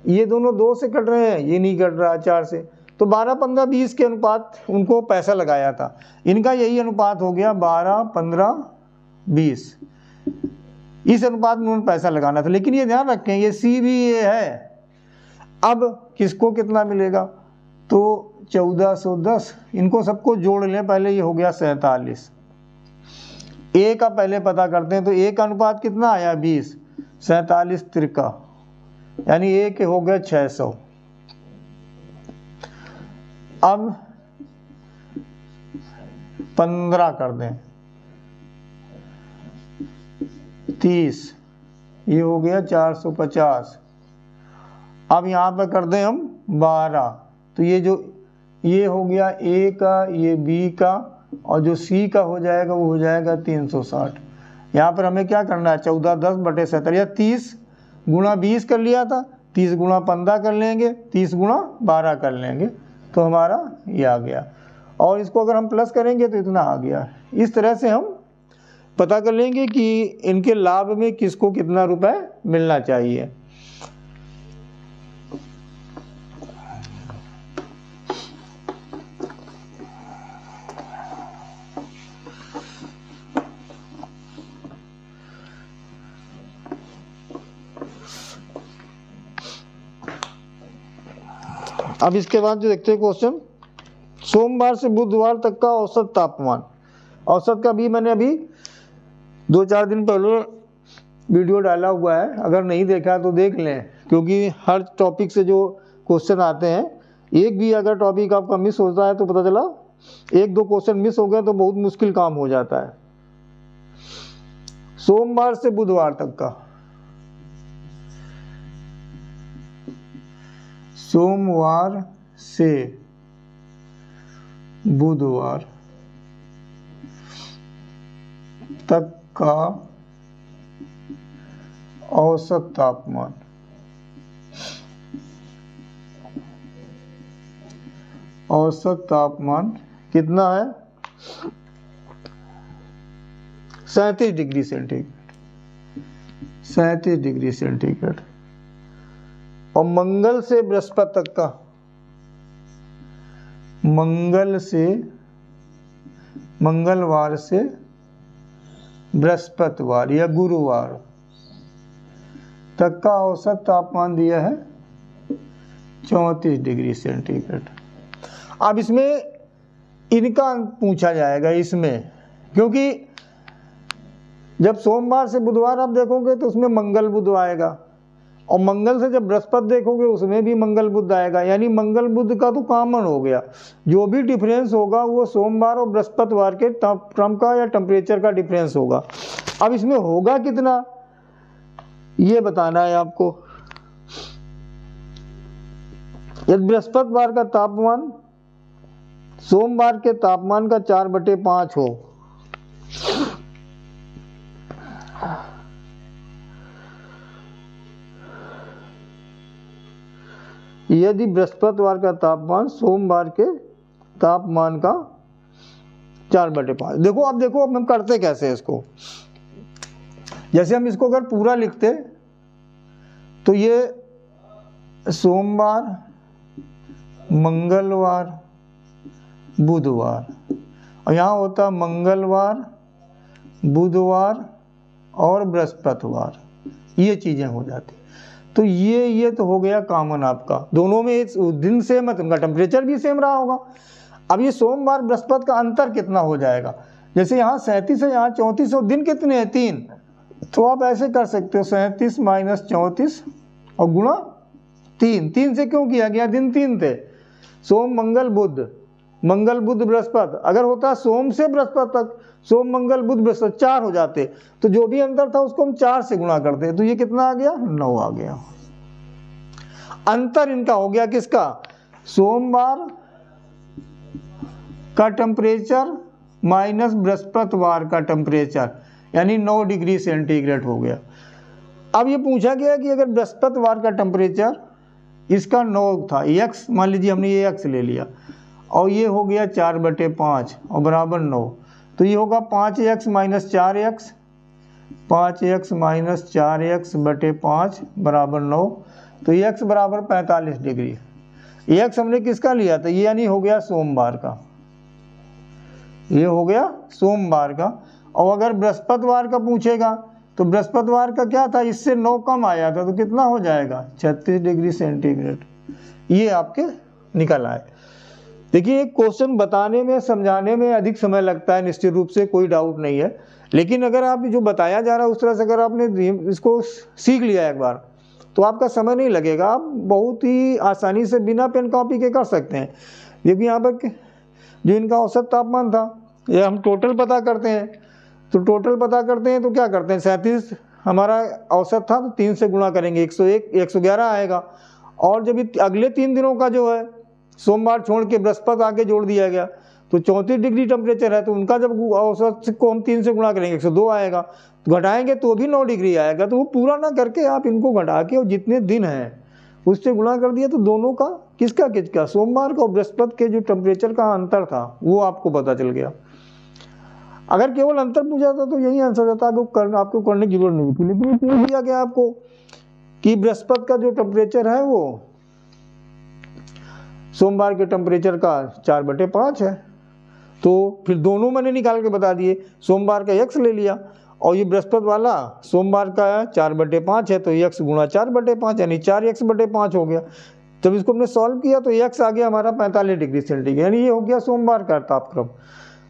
ये दोनों 2 से कट रहे हैं, ये नहीं कट रहा 4 से, तो 12 15 20 के अनुपात उनको पैसा लगाया था, इनका यही अनुपात हो गया 12 15 20। इस अनुपात में उन्होंने पैसा लगाना था, लेकिन ये ध्यान रखें ये सी भी ये है। अब किसको कितना मिलेगा, तो 1410, इनको सबको जोड़ लें पहले, ये हो गया 47। ए का पहले पता करते हैं, तो ए का अनुपात कितना आया 20, 47 तिरका, यानी ए के हो गए 600। अब 15 कर दें, 30, ये हो गया 450। अब यहाँ पे कर दें हम 12, तो ये जो ये हो गया ए का, ये बी का, और जो सी का हो जाएगा वो हो जाएगा 360। यहाँ पर हमें क्या करना है, 1410 बटे 70, या 30 गुणा 20 कर लिया था, 30 गुणा 15 कर लेंगे, 30 गुणा 12 कर लेंगे, तो हमारा ये आ गया। और इसको अगर हम प्लस करेंगे तो इतना आ गया। इस तरह से हम पता कर लेंगे कि इनके लाभ में किसको कितना रुपए मिलना चाहिए। अब इसके बाद जो देखते हैं क्वेश्चन, सोमवार से बुधवार तक का औसत तापमान। औसत का भी मैंने अभी 2-4 दिन पहले वीडियो डाला हुआ है, अगर नहीं देखा तो देख लें, क्योंकि हर टॉपिक से जो क्वेश्चन आते हैं, एक भी अगर टॉपिक आपका मिस होता है तो पता चला 1-2 क्वेश्चन मिस हो गए तो बहुत मुश्किल काम हो जाता है। सोमवार से बुधवार तक का, सोमवार से बुधवार तक का औसत तापमान। औसत तापमान कितना है 37 डिग्री सेंटीग्रेड, 37 डिग्री सेंटीग्रेड। और मंगल से बृहस्पति तक का, मंगलवार से बृहस्पतिवार या गुरुवार तक का औसत तापमान दिया है 34 डिग्री सेंटीग्रेड। अब इसमें इनका पूछा जाएगा इसमें, क्योंकि जब सोमवार से बुधवार आप देखोगे तो उसमें मंगल बुध आएगा, और मंगल से जब बृहस्पति देखोगे उसमें भी मंगल बुध आएगा, यानी मंगल बुध का तो कॉमन हो गया। जो भी डिफरेंस होगा वो सोमवार और बृहस्पतिवार के तापक्रम का या टेम्परेचर का डिफरेंस होगा। अब इसमें होगा कितना ये बताना है आपको। यदि बृहस्पतिवार का तापमान सोमवार के तापमान का 4/5 हो, यदि बृहस्पतिवार का तापमान सोमवार के तापमान का 4/5, देखो अब हम करते कैसे इसको। जैसे हम इसको अगर पूरा लिखते तो ये सोमवार, मंगलवार, बुधवार, और यहाँ होता मंगलवार, बुधवार और बृहस्पतिवार, ये चीजें हो जाती। तो ये तो हो गया कॉमन आपका, दोनों में दिन सेम है, उनका टेम्परेचर भी सेम रहा होगा। अब ये सोमवार बृहस्पति का अंतर कितना हो जाएगा, जैसे यहाँ 37 है, यहाँ 34 और दिन कितने हैं 3, तो आप ऐसे कर सकते हो 37 - 34 और गुणा 3। 3 से क्यों किया गया, दिन 3 थे, सोम मंगल बुध, मंगल बुध बृहस्पति। अगर होता सोम से बृहस्पति तक, सोम मंगल बुध बृहस्पति 4 हो जाते, तो जो भी अंतर था उसको हम 4 से गुणा करते, तो ये कितना आ गया 9 आ गया। अंतर इनका हो गया किसका, सोमवार का टेम्परेचर माइनस बृहस्पतिवार का टेम्परेचर, यानी 9 डिग्री सेंटीग्रेड हो गया। अब ये पूछा गया कि अगर बृहस्पतिवार का टेम्परेचर इसका 9 था, x मान लीजिए हमने ये x ले लिया, और ये हो गया 4/5 और बराबर 9, तो ये होगा 5x - 4x, 5x - 4x/5 बराबर 9, तो x बराबर 45 डिग्री। x हमने किसका लिया था, ये यानी हो गया सोमवार का, ये हो गया सोमवार का। और अगर बृहस्पतिवार का पूछेगा तो बृहस्पतिवार का क्या था, इससे 9 कम आया था, तो कितना हो जाएगा 36 डिग्री सेंटीग्रेड। ये आपके निकल आए। देखिए क्वेश्चन बताने में समझाने में अधिक समय लगता है, निश्चित रूप से कोई डाउट नहीं है, लेकिन अगर आप जो बताया जा रहा है उस तरह से अगर आपने इसको सीख लिया एक बार तो आपका समय नहीं लगेगा, आप बहुत ही आसानी से बिना पेन कॉपी के कर सकते हैं। देखिए यहाँ पर जो इनका औसत तापमान था, ये हम टोटल पता करते हैं, तो टोटल पता करते हैं तो क्या करते हैं, 37 हमारा औसत था तो 3 से गुणा करेंगे, 101 111 आएगा। और जब अगले 3 दिनों का जो है सोमवार छोड़ के बृहस्पति आगे जोड़ दिया गया तो 34 डिग्री टेम्परेचर है, तो उनका जब औसत को हम 3 से गुणा करेंगे 102 आएगा, तो घटाएंगे तो भी 9 डिग्री आएगा। तो वो पूरा ना करके आप इनको घटा के और जितने दिन हैं उससे गुणा कर दिया, तो दोनों का किसका सोमवार का और बृहस्पति के जो टेम्परेचर का अंतर था वो आपको पता चल गया। अगर केवल अंतर पूछा था तो यही आंसर था, आपको करने की जरूरत नहीं थी। लेकिन पूछ दिया गया आपको कि बृहस्पति का जो टेम्परेचर है वो सोमवार के टेम्परेचर का 4/5 है, तो फिर दोनों मैंने निकाल के बता दिए। सोमवार का x ले लिया और ये बृहस्पति वाला सोमवार का 4/5 है, तो x गुणा 4/5 यानी 4x/5 हो गया। जब इसको हमने सॉल्व किया तो x आ गया हमारा 45 डिग्री सेंटीग्रेड, यानी ये हो गया सोमवार का तापक्रम,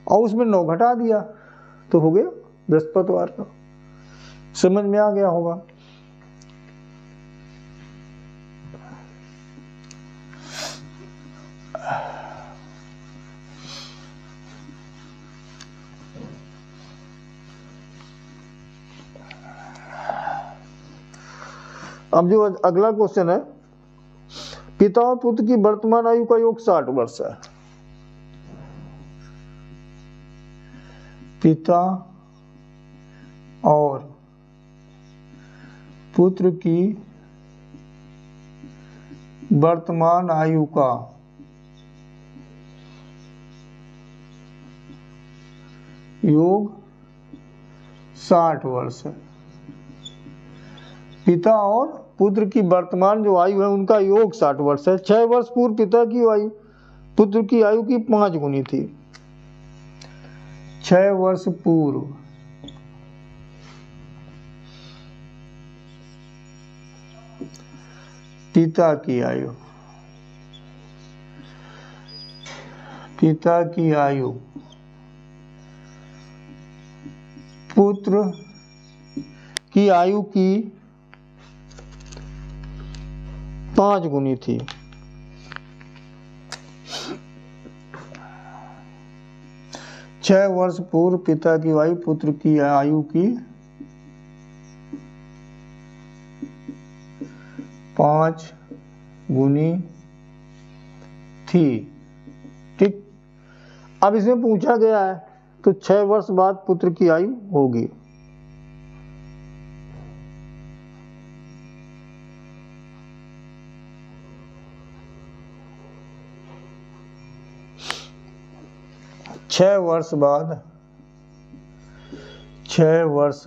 और उसमें 9 घटा दिया तो हो गया बृहस्पतिवार का। समझ में आ गया होगा। अब जो अगला क्वेश्चन है, पिता और पुत्र की वर्तमान आयु का योग 60 वर्ष है। पिता और पुत्र की वर्तमान आयु का योग 60 वर्ष है। पिता और पुत्र की वर्तमान जो आयु है उनका योग 60 वर्ष है। 6 वर्ष पूर्व पिता की आयु पुत्र की आयु की 5 गुनी थी। 6 वर्ष पूर्व पिता की आयु पुत्र की आयु की 5 गुनी थी। छह वर्ष पूर्व पिता की आयु पुत्र की आयु की 5 गुनी थी। ठीक, अब इसमें पूछा गया है तो 6 वर्ष बाद पुत्र की आयु होगी। छह वर्ष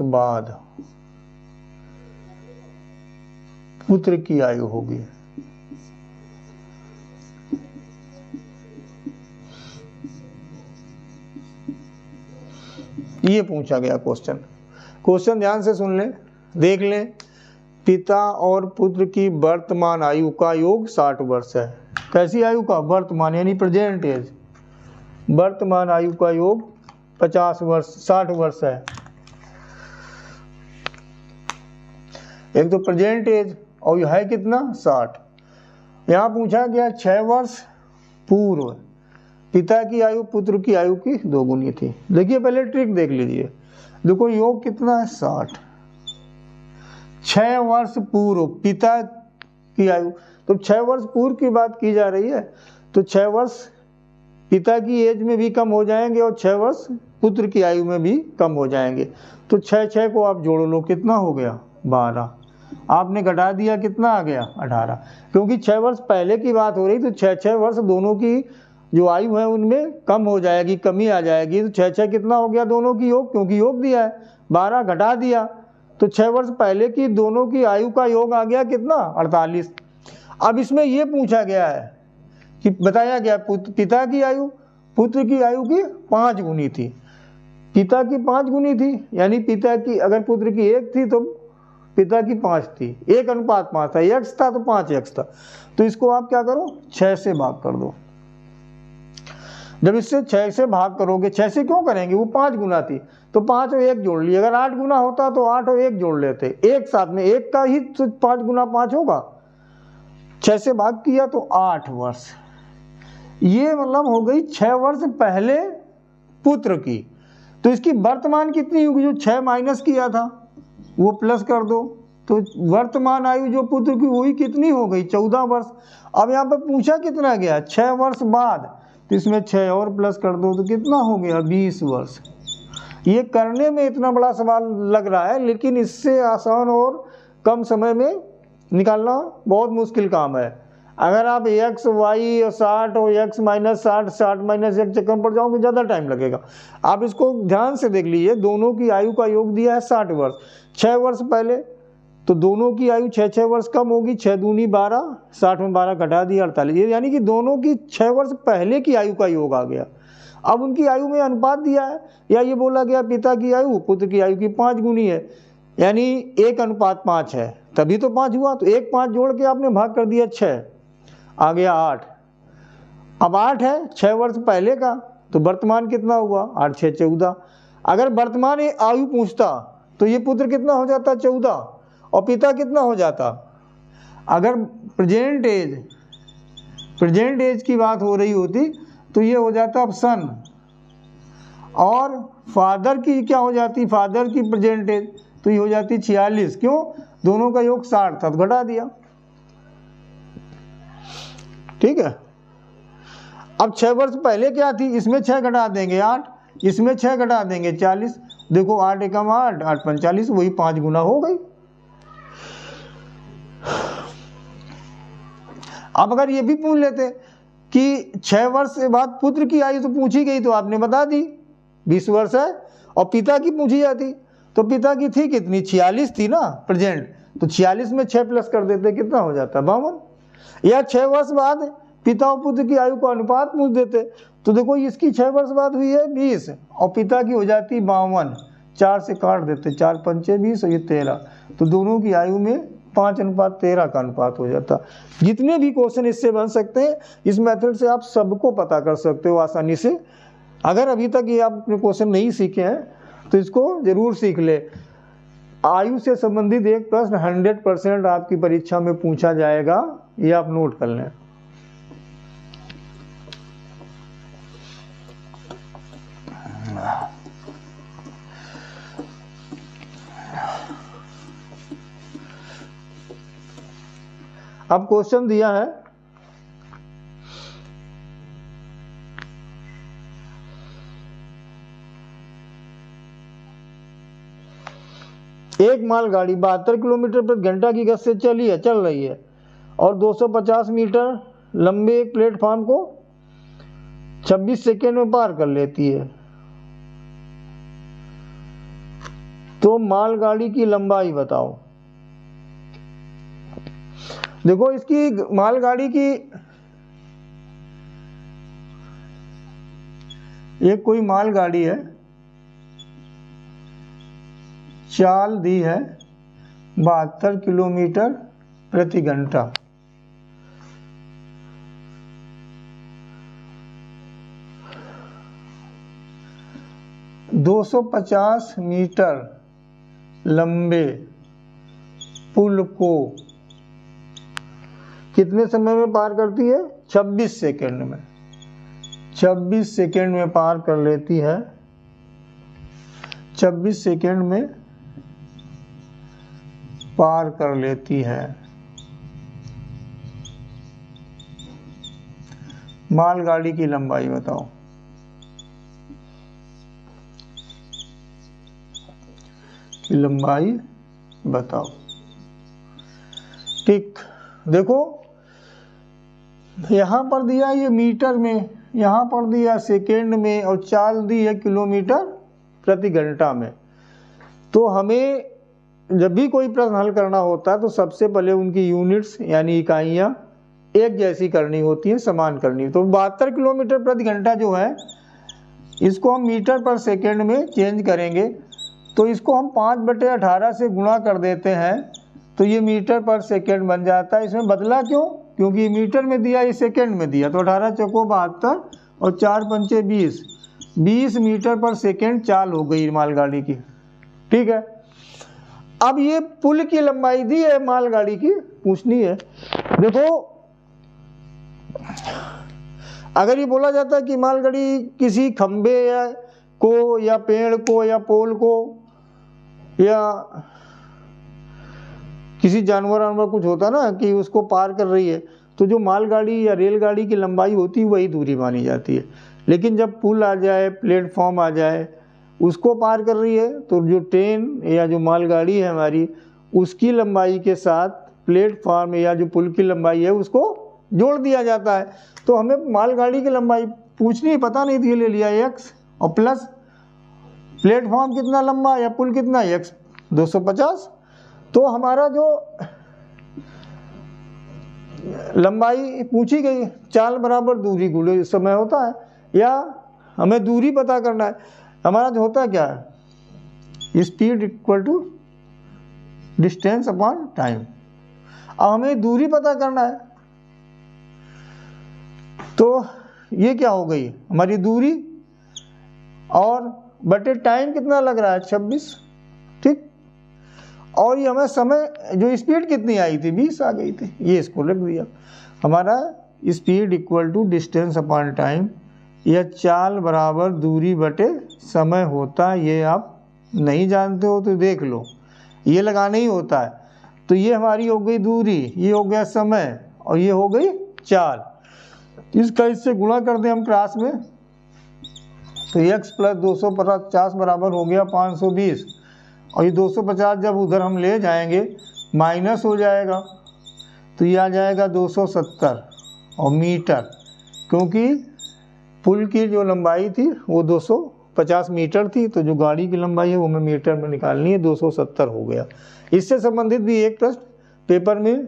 बाद पुत्र की आयु होगी। ये पूछा गया क्वेश्चन ध्यान से सुन लें, देख लें। पिता और पुत्र की वर्तमान आयु का योग 60 वर्ष है। कैसी आयु का? वर्तमान यानी प्रेजेंट एज। वर्तमान आयु का योग 60 वर्ष है। एक तो प्रेजेंट एज और यह है कितना? 60। यहाँ पूछा गया 6 वर्ष पूर्व पिता की आयु पुत्र की आयु की 2 गुनी थी। देखिए पहले ट्रिक देख लीजिए। देखो योग कितना है? 60। 6 वर्ष पूर्व पिता की आयु, तो 6 वर्ष पूर्व की बात की जा रही है, तो 6 वर्ष पिता की एज में भी कम हो जाएंगे और 6 वर्ष पुत्र की आयु में भी कम हो जाएंगे। तो 6 को आप जोड़ लो, कितना हो गया? 12। आपने घटा दिया, कितना आ गया? 18। क्योंकि 6 वर्ष पहले की बात हो रही, तो 6 वर्ष दोनों की जो आयु है उनमें कम हो जाएगी, कमी आ जाएगी। तो 6 कितना हो गया दोनों की योग? क्योंकि योग दिया है, 12 घटा दिया तो 6 वर्ष पहले की दोनों की आयु का योग आ गया कितना? 48। अब इसमें यह पूछा गया है कि बताया गया पिता की आयु पुत्र की आयु की 5 गुनी थी। पिता की 5 गुनी थी, यानी पिता की अगर पुत्र की 1 थी तो पिता की 5 थी। 1:5 था, x था तो 5x था। तो इसको आप क्या करो? 6 से भाग कर दो। जब इससे 6 से भाग करोगे, 6 से क्यों करेंगे? वो 5 गुना थी तो 5 और 1 जोड़ लिए। अगर 8 गुना होता तो 8 और 1 जोड़ लेते, एक साथ में 1 का ही तो 5 गुना 5 होगा। 6 से भाग किया तो 8 वर्ष। ये मतलब हो गई 6 वर्ष पहले पुत्र की। तो इसकी वर्तमान कितनी होगी? जो 6 माइनस किया था वो प्लस कर दो, तो वर्तमान आयु जो पुत्र की वही कितनी हो गई? 14 वर्ष। अब यहाँ पर पूछा कितना गया? 6 वर्ष बाद, तो इसमें 6 और प्लस कर दो तो कितना हो गया? 20 वर्ष। ये करने में इतना बड़ा सवाल लग रहा है, लेकिन इससे आसान और कम समय में निकालना बहुत मुश्किल काम है। अगर आप x, y और 60 और x माइनस 60, 60 माइनस 1 चक्कर में पड़ जाओगे, ज़्यादा टाइम लगेगा। आप इसको ध्यान से देख लीजिए। दोनों की आयु का योग दिया है 60 वर्ष। 6 वर्ष पहले, तो दोनों की आयु 6 वर्ष कम होगी। 6 दूनी 12, 60 में 12 घटा दिया 48। यानी कि दोनों की 6 वर्ष पहले की आयु का योग आ गया। अब उनकी आयु में अनुपात दिया है, या ये बोला गया पिता की आयु पुत्र की आयु की 5 गुनी है, यानी 1:5 है, तभी तो 5 हुआ। तो 1 5 जोड़ के आपने भाग कर दिया 6, आ गया 8। अब 8 है 6 वर्ष पहले का, तो वर्तमान कितना हुआ? 8 6 14। अगर वर्तमान आयु पूछता तो ये पुत्र कितना हो जाता? 14, और पिता कितना हो जाता? अगर प्रेजेंट एज की बात हो रही होती तो ये हो जाता अब सन, और फादर की क्या हो जाती? फादर की प्रेजेंट एज तो ये हो जाती 46। क्यों? दोनों का योग 60 था तो घटा दिया। ठीक है। अब 6 वर्ष पहले क्या थी? इसमें 6 घटा देंगे 8, इसमें 6 घटा देंगे 40। देखो 8 एकम 8, 8 45, वही 5 गुना हो गई। अब अगर ये भी पूछ लेते कि 6 वर्ष के बाद पुत्र की आयु तो पूछी गई, तो आपने बता दी 20 वर्ष है, और पिता की पूछी जाती तो पिता की थी कितनी, 46 थी ना प्रेजेंट, तो 46 में 6 प्लस कर देते, कितना हो जाता, 52। या 6 वर्ष बाद पिता और पुत्र की आयु का अनुपात पूछ देते, तो देखो इसकी 6 वर्ष बाद हुई है 20 और पिता की हो जाती 52, 4 से काट देते, 4 पंचे 20 और ये 13, तो दोनों की आयु में 5:13 का अनुपात हो जाता। जितने भी क्वेश्चन इससे बन सकते हैं, इस मेथड से आप सबको पता कर सकते हो आसानी से। अगर अभी तक ये आप अपने क्वेश्चन नहीं सीखे हैं तो इसको जरूर सीख ले। आयु से संबंधित एक प्रश्न 100% आपकी परीक्षा में पूछा जाएगा, ये आप नोट कर लें। अब क्वेश्चन दिया है, एक मालगाड़ी 72 किलोमीटर प्रति घंटा की गति से चल रही है और 250 मीटर लंबे एक प्लेटफॉर्म को 26 सेकेंड में पार कर लेती है, तो मालगाड़ी की लंबाई बताओ। देखो इसकी मालगाड़ी की एक कोई मालगाड़ी है, चाल दी है 72 किलोमीटर प्रति घंटा, दो 250 मीटर लंबे पुल को कितने समय में पार करती है, 26 सेकेंड में, 26 सेकेंड में पार कर लेती है, 26 सेकेंड में पार कर लेती है। मालगाड़ी की लंबाई बताओ। की लंबाई बताओ। ठीक, देखो यहां पर दिया ये मीटर में, यहां पर दिया सेकेंड में और चाल दी है किलोमीटर प्रति घंटा में। तो हमें जब भी कोई प्रश्न हल करना होता है तो सबसे पहले उनकी यूनिट्स यानी इकाइयां एक जैसी करनी होती है, समान करनी। तो 72 किलोमीटर प्रति घंटा जो है इसको हम मीटर पर सेकेंड में चेंज करेंगे, तो इसको हम 5/18 से गुणा कर देते हैं, तो ये मीटर पर सेकेंड बन जाता है। इसमें बदला क्यों, क्योंकि मीटर में दिया, ये सेकेंड में दिया, तो 18 चौको 72 और 4 पंचे 20, 20 मीटर पर सेकेंड चाल हो गई मालगाड़ी की। ठीक है, अब ये पुल की लंबाई दी है मालगाड़ी की, पूछनी है। देखो अगर ये बोला जाता है कि मालगाड़ी किसी खंबे या पेड़ को या पोल को या किसी जानवर कुछ होता ना कि उसको पार कर रही है, तो जो मालगाड़ी या रेलगाड़ी की लंबाई होती है वही दूरी मानी जाती है। लेकिन जब पुल आ जाए, प्लेटफॉर्म आ जाए, उसको पार कर रही है, तो जो ट्रेन या जो मालगाड़ी है हमारी, उसकी लंबाई के साथ प्लेटफॉर्म या जो पुल की लंबाई है उसको जोड़ दिया जाता है। तो हमें मालगाड़ी की लंबाई पूछनी, पता नहीं थी, ले लिया x और प्लस प्लेटफॉर्म कितना लंबा या पुल कितना, x 250। तो हमारा जो लंबाई पूछी गई, चाल बराबर दूरी गुणे समय होता है, या हमें दूरी पता करना है। हमारा जो होता है क्या है, speed equal to distance upon time. अब हमें दूरी पता करना है, तो ये क्या हो गई हमारी दूरी, और बटे टाइम कितना लग रहा है 26। ठीक, और ये हमें समय, जो स्पीड कितनी आई थी 20 आ गई थी, ये इसको लिख दिया। हमारा speed equal to distance upon time, या चाल बराबर दूरी बटे समय होता है। ये आप नहीं जानते हो तो देख लो, ये लगाना ही होता है। तो ये हमारी हो गई दूरी, ये हो गया समय, और ये हो गई चाल। इसका इससे गुणा कर दें हम क्लास में, तो x प्लस 250 बराबर हो गया 520, और ये 250 जब उधर हम ले जाएंगे माइनस हो जाएगा, तो ये आ जाएगा 270 और मीटर, क्योंकि पुल की जो लंबाई थी वो 250 50 मीटर थी, तो जो गाड़ी की लंबाई है वो हमें मीटर में निकालनी है, 270 हो गया। इससे संबंधित भी एक प्रश्न पेपर में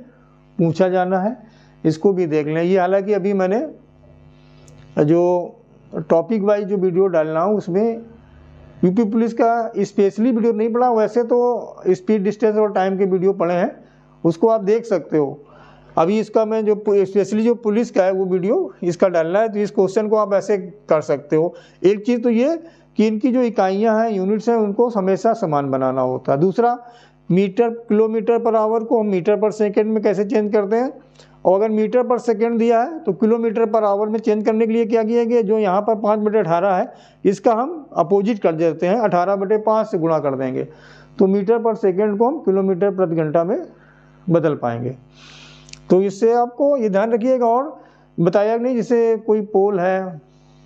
पूछा जाना है, इसको भी देख लें। ये हालांकि अभी मैंने जो टॉपिक वाइज जो वीडियो डालना हूँ उसमें यूपी पुलिस का स्पेशली वीडियो नहीं पढ़ा, वैसे तो स्पीड, डिस्टेंस और टाइम के वीडियो पढ़े हैं, उसको आप देख सकते हो। अभी इसका मैं जो स्पेशली जो पुलिस का है वो वीडियो इसका डालना है, तो इस क्वेश्चन को आप ऐसे कर सकते हो। एक चीज़ तो ये कि इनकी जो इकाइयाँ हैं, यूनिट्स हैं, उनको हमेशा समान बनाना होता है। दूसरा, मीटर किलोमीटर पर आवर को हम मीटर पर सेकेंड में कैसे चेंज करते हैं, और अगर मीटर पर सेकेंड दिया है तो किलोमीटर पर आवर में चेंज करने के लिए क्या किया गया, जो यहाँ पर 5/18 है इसका हम अपोजिट कर देते हैं, 18/5 से गुणा कर देंगे, तो मीटर पर सेकेंड को हम किलोमीटर प्रति घंटा में बदल पाएंगे। तो इससे आपको ये ध्यान रखिएगा। और बताया नहीं, जैसे कोई पोल है,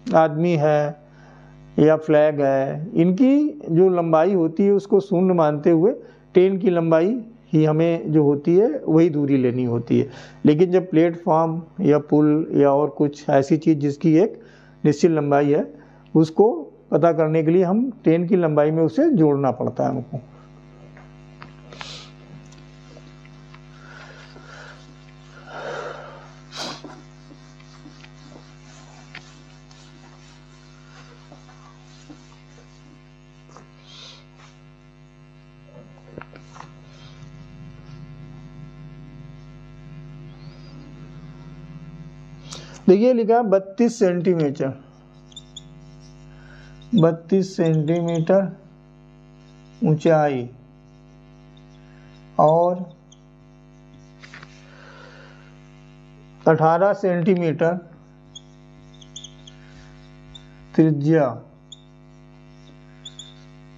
आदमी है या फ्लैग है, इनकी जो लंबाई होती है उसको शून्य मानते हुए ट्रेन की लंबाई ही हमें जो होती है वही दूरी लेनी होती है। लेकिन जब प्लेटफॉर्म या पुल या और कुछ ऐसी चीज़ जिसकी एक निश्चित लंबाई है, उसको पता करने के लिए हम ट्रेन की लंबाई में उसे जोड़ना पड़ता है हमको। देखिए लिखा 32 सेंटीमीटर, 32 सेंटीमीटर ऊंचाई और 18 सेंटीमीटर त्रिज्या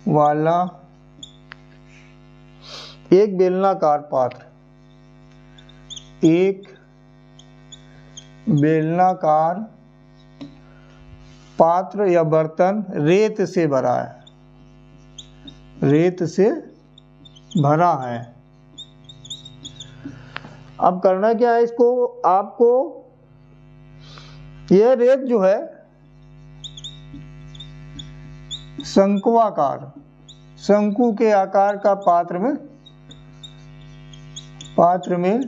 वाला एक बेलनाकार पात्र, एक बेलनाकार पात्र या बर्तन रेत से भरा है, रेत से भरा है। अब करना क्या है इसको, आपको यह रेत जो है शंक्वाकार, शंकु के आकार का पात्र में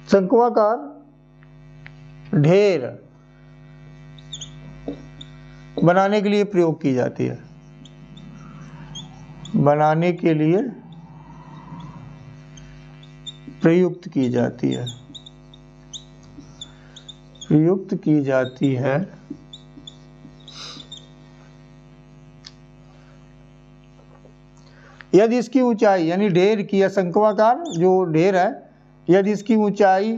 शंक्वाकार ढेर बनाने के लिए प्रयोग की जाती है, बनाने के लिए प्रयुक्त की जाती है, प्रयुक्त की जाती है। यदि इसकी ऊंचाई यानी ढेर की या शंक्वाकार जो ढेर है, यदि इसकी ऊंचाई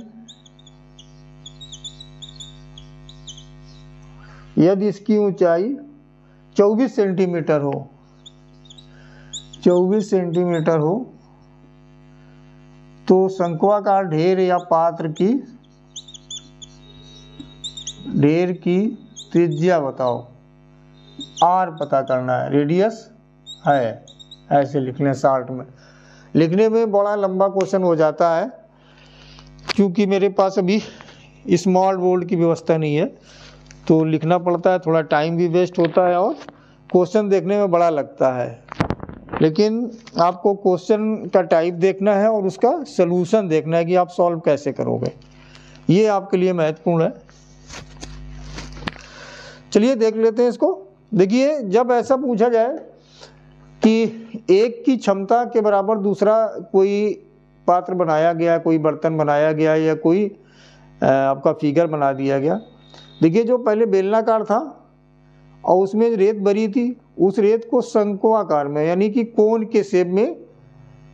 24 सेंटीमीटर हो, 24 सेंटीमीटर हो, तो शंक्वाकार ढेर या पात्र की ढेर की त्रिज्या बताओ, आर पता करना है, रेडियस है, ऐसे लिख लें। शॉर्ट में लिखने में बड़ा लंबा क्वेश्चन हो जाता है, क्योंकि मेरे पास अभी स्मॉल बोर्ड की व्यवस्था नहीं है, तो लिखना पड़ता है, थोड़ा टाइम भी वेस्ट होता है और क्वेश्चन देखने में बड़ा लगता है। लेकिन आपको क्वेश्चन का टाइप देखना है और उसका सलूशन देखना है कि आप सॉल्व कैसे करोगे, ये आपके लिए महत्वपूर्ण है। चलिए देख लेते हैं इसको। देखिए, जब ऐसा पूछा जाए कि एक की क्षमता के बराबर दूसरा कोई पात्र बनाया गया, कोई बर्तन बनाया गया या कोई आपका फिगर बना दिया गया। देखिए, जो पहले बेलनाकार था और उसमें रेत भरी थी, उस रेत को शंक्वाकार में यानी कि कोण के शेप में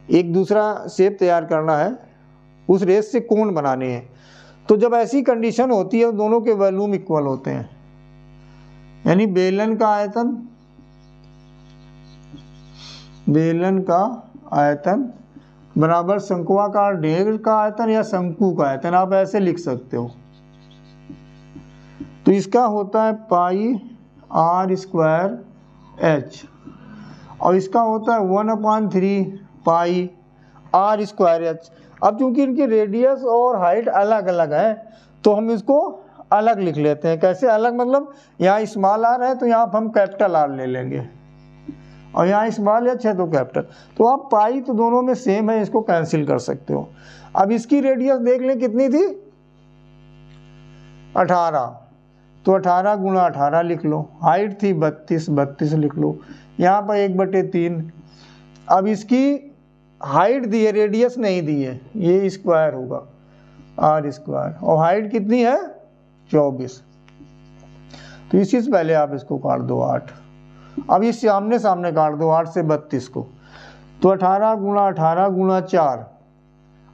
एक दूसरा शेप तैयार करना है, उस रेत से कोण बनाने हैं। तो जब ऐसी कंडीशन होती है, दोनों के वॉल्यूम इक्वल होते हैं, यानी बेलन का आयतन बराबर शंक्वाकार ढेर का आयतन या शंकु का आयतन, आप ऐसे लिख सकते हो। तो इसका होता है पाई आर स्क्वायर एच और इसका होता है 1/3 पाई आर स्क्वायर एच। अब चूंकि इनकी रेडियस और हाइट अलग अलग है, तो हम इसको अलग लिख लेते हैं। कैसे अलग, मतलब यहाँ स्मॉल आर है तो यहाँ हम कैपिटल आर ले लेंगे, और यहाँ स्मॉल एच है तो कैपिटल। तो आप पाई तो दोनों में सेम है, इसको कैंसिल कर सकते हो। अब इसकी रेडियस देख लें कितनी थी, 18, तो 18 गुणा 18 लिख लो। हाइट थी 32, 32 लिख लो। यहाँ पर 1/3। अब इसकी हाइट दी है, रेडियस नहीं दी है, ये स्क्वायर होगा आर स्क्वायर, और हाइट कितनी है 24। तो इसी से पहले आप इसको काट दो 8। अब इस सामने सामने काट दो 8 से 32 को, तो 18 गुणा 18 गुणा 4।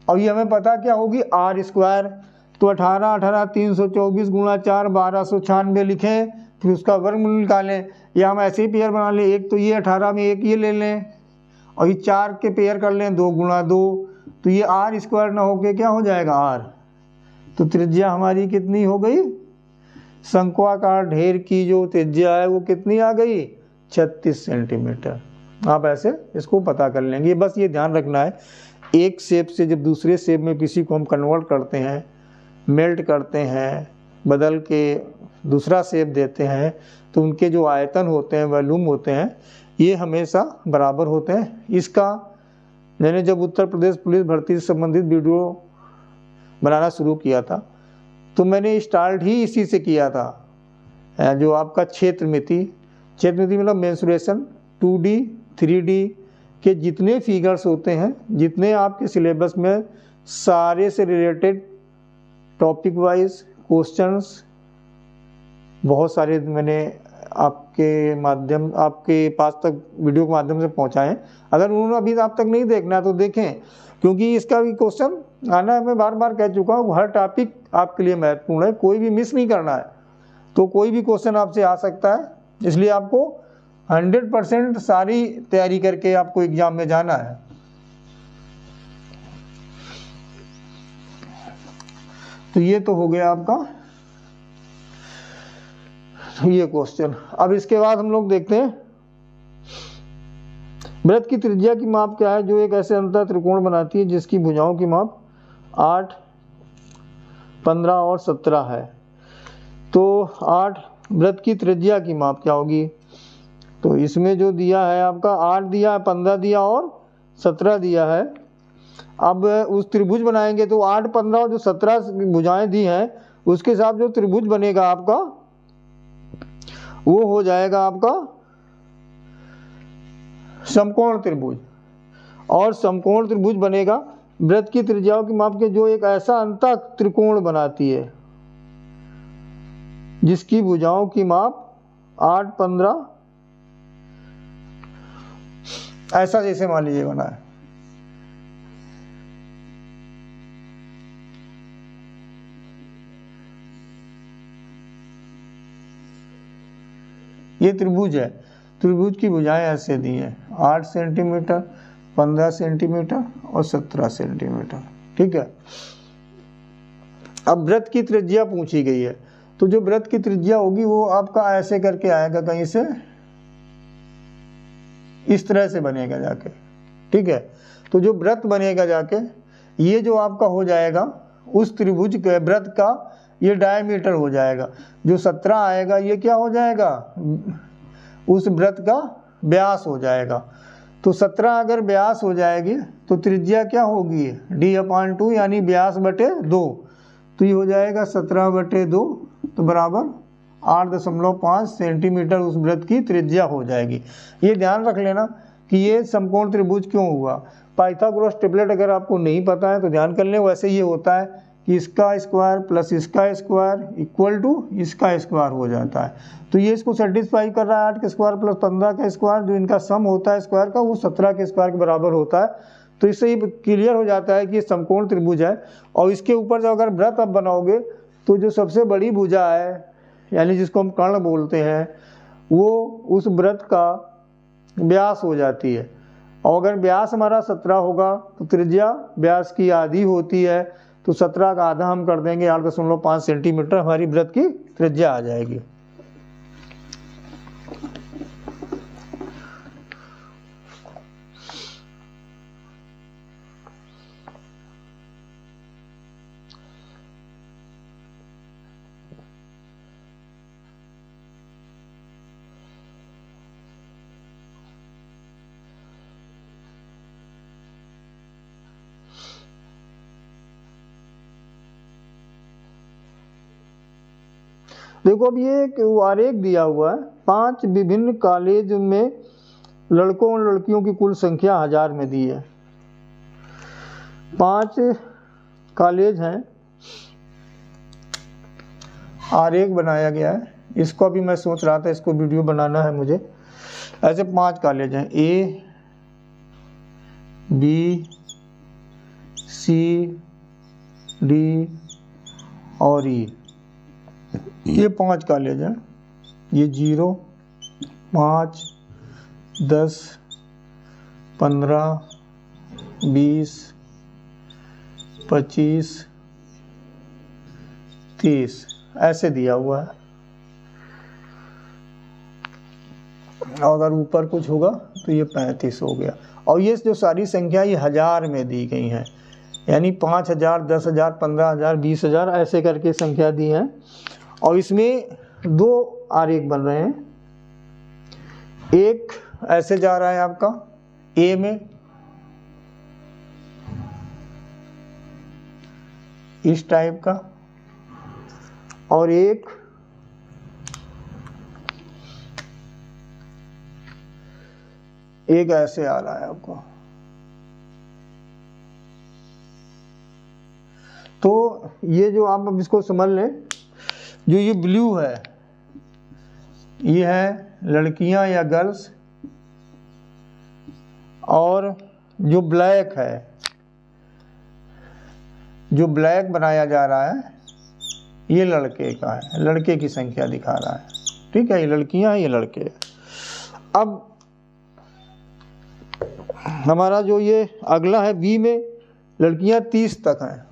अब ये हमें पता क्या होगी, आर स्क्वायर। तो 18 18 324 गुणा 4 1296 लिखें, फिर उसका वर्गमूल निकालें, या हम ऐसे ही पेयर बना लें, एक तो ये 18 में एक ये ले लें, और ये 4 के पेयर कर लें 2 गुणा 2, तो ये आर स्क्वायर ना होके क्या हो जाएगा आर। तो त्रिज्या हमारी कितनी हो गई, शंक्वाकार ढेर की जो त्रिज्या है वो कितनी आ गई, 36 सेंटीमीटर। आप ऐसे इसको पता कर लेंगे। बस ये ध्यान रखना है, एक शेप से जब दूसरे शेप में किसी को हम कन्वर्ट करते हैं, मेल्ट करते हैं, बदल के दूसरा शेप देते हैं, तो उनके जो आयतन होते हैं, वॉल्यूम होते हैं, ये हमेशा बराबर होते हैं। इसका मैंने जब उत्तर प्रदेश पुलिस भर्ती से संबंधित वीडियो बनाना शुरू किया था, तो मैंने स्टार्ट ही इसी से किया था। जो आपका क्षेत्र मिति मतलब मेंसुरेशन, 2D 3D के जितने फिगर्स होते हैं, जितने आपके सिलेबस में सारे से रिलेटेड टॉपिक वाइज क्वेश्चंस बहुत सारे मैंने आपके पास तक वीडियो के माध्यम से पहुंचाएं। अगर उन्होंने अभी आप तक नहीं देखना तो देखें, क्योंकि इसका भी क्वेश्चन आना मैं बार बार कह चुका हूँ, हर टॉपिक आपके लिए महत्वपूर्ण है, कोई भी मिस नहीं करना है। तो कोई भी क्वेश्चन आपसे आ सकता है, इसलिए आपको 100% सारी तैयारी करके आपको एग्जाम में जाना है। तो ये तो हो गया आपका ये क्वेश्चन। अब इसके बाद हम लोग देखते हैं वृत्त की त्रिज्या की माप क्या है, जो एक ऐसे अंतः त्रिकोण बनाती है जिसकी भुजाओं की माप 8, 15 और 17 है। तो 8 वृत्त की त्रिज्या की माप क्या होगी, तो इसमें जो दिया है आपका 8 दिया है, 15 दिया और 17 दिया है। अब उस त्रिभुज बनाएंगे तो 8, 15 और जो 17 भुजाएं दी हैं उसके हिसाब जो त्रिभुज बनेगा आपका वो हो जाएगा आपका समकोण त्रिभुज। और समकोण त्रिभुज बनेगा वृत्त की त्रिज्याओं की माप के जो एक ऐसा अंतः त्रिकोण बनाती है जिसकी भुजाओं की माप 8, 15 ऐसा जैसे मान लीजिए बना है। ये त्रिभुज है, त्रिभुज की भुजाएं ऐसे दी हैं 8 सेंटीमीटर, 15 सेंटीमीटर और 17 सेंटीमीटर। ठीक है। अब वृत्त की त्रिज्या पूछी गई है, तो जो वृत्त की त्रिज्या होगी वो आपका ऐसे करके आएगा, कहीं से इस तरह से बनेगा जाके। ठीक है। तो जो वृत्त बनेगा जाके, ये जो आपका हो जाएगा उस त्रिभुज के वृत्त का ये डायमीटर हो जाएगा। जो 17 आएगा ये क्या हो जाएगा, उस वृत्त का व्यास हो जाएगा। तो 17 अगर व्यास हो जाएगी तो त्रिज्या क्या होगी, D/2 यानी व्यास बटे 2। तो ये हो जाएगा 17/2, तो बराबर 8.5 सेंटीमीटर उस वृत्त की त्रिज्या हो जाएगी। ये ध्यान रख लेना कि ये समकोण त्रिभुज क्यों हुआ। पाइथागोरस ट्रिपलेट अगर आपको नहीं पता है तो ध्यान कर लें, वैसे ये होता है कि इसका स्क्वायर प्लस इसका स्क्वायर इक्वल टू इसका स्क्वायर हो जाता है। तो ये इसको सेटिस्फाई कर रहा है, 8 का स्क्वायर प्लस 15 का स्क्वायर, जो इनका सम होता है स्क्वायर का वो 17 के स्क्वायर के बराबर होता है। तो इससे ही क्लियर हो जाता है कि ये समकोण त्रिभुज है। और इसके ऊपर जब अगर वृत्त आप बनाओगे तो जो सबसे बड़ी भुजा है यानी जिसको हम कर्ण बोलते हैं वो उस वृत्त का व्यास हो जाती है। और अगर व्यास हमारा 17 होगा तो त्रिज्या व्यास की आधी होती है, तो 17 का आधा हम कर देंगे 8.5 सेंटीमीटर, हमारी वृत्त की त्रिज्या आ जाएगी। देखो अब ये एक आरेख दिया हुआ है, 5 विभिन्न कॉलेज में लड़कों और लड़कियों की कुल संख्या 1000 में दी है। 5 कॉलेज हैं, आरेख बनाया गया है। इसको अभी मैं सोच रहा था इसको वीडियो बनाना है मुझे। ऐसे 5 कॉलेज हैं, ए बी सी डी और ई, ये 5 कॉलेज हैं। ये 0, 5, 10, 15, 20, 25, 30 ऐसे दिया हुआ है। अगर ऊपर कुछ होगा तो ये 35 हो गया। और ये जो सारी संख्या ये 1000 में दी गई हैं, यानी 5000, 10,000, 15,000, 20,000 ऐसे करके संख्या दी हैं। और इसमें 2 आरेख बन रहे हैं। एक ऐसे जा रहा है आपका ए में, इस टाइप का, और एक ऐसे आ रहा है आपको। तो ये जो आप अब इसको समझ लें, जो ये ब्लू है ये है लड़कियां या गर्ल्स, और जो ब्लैक है, जो ब्लैक बनाया जा रहा है ये लड़के का है, लड़के की संख्या दिखा रहा है। ठीक है, ये लड़कियां हैं, ये लड़के हैं। अब हमारा जो ये अगला है बी में, लड़कियां 30 तक हैं,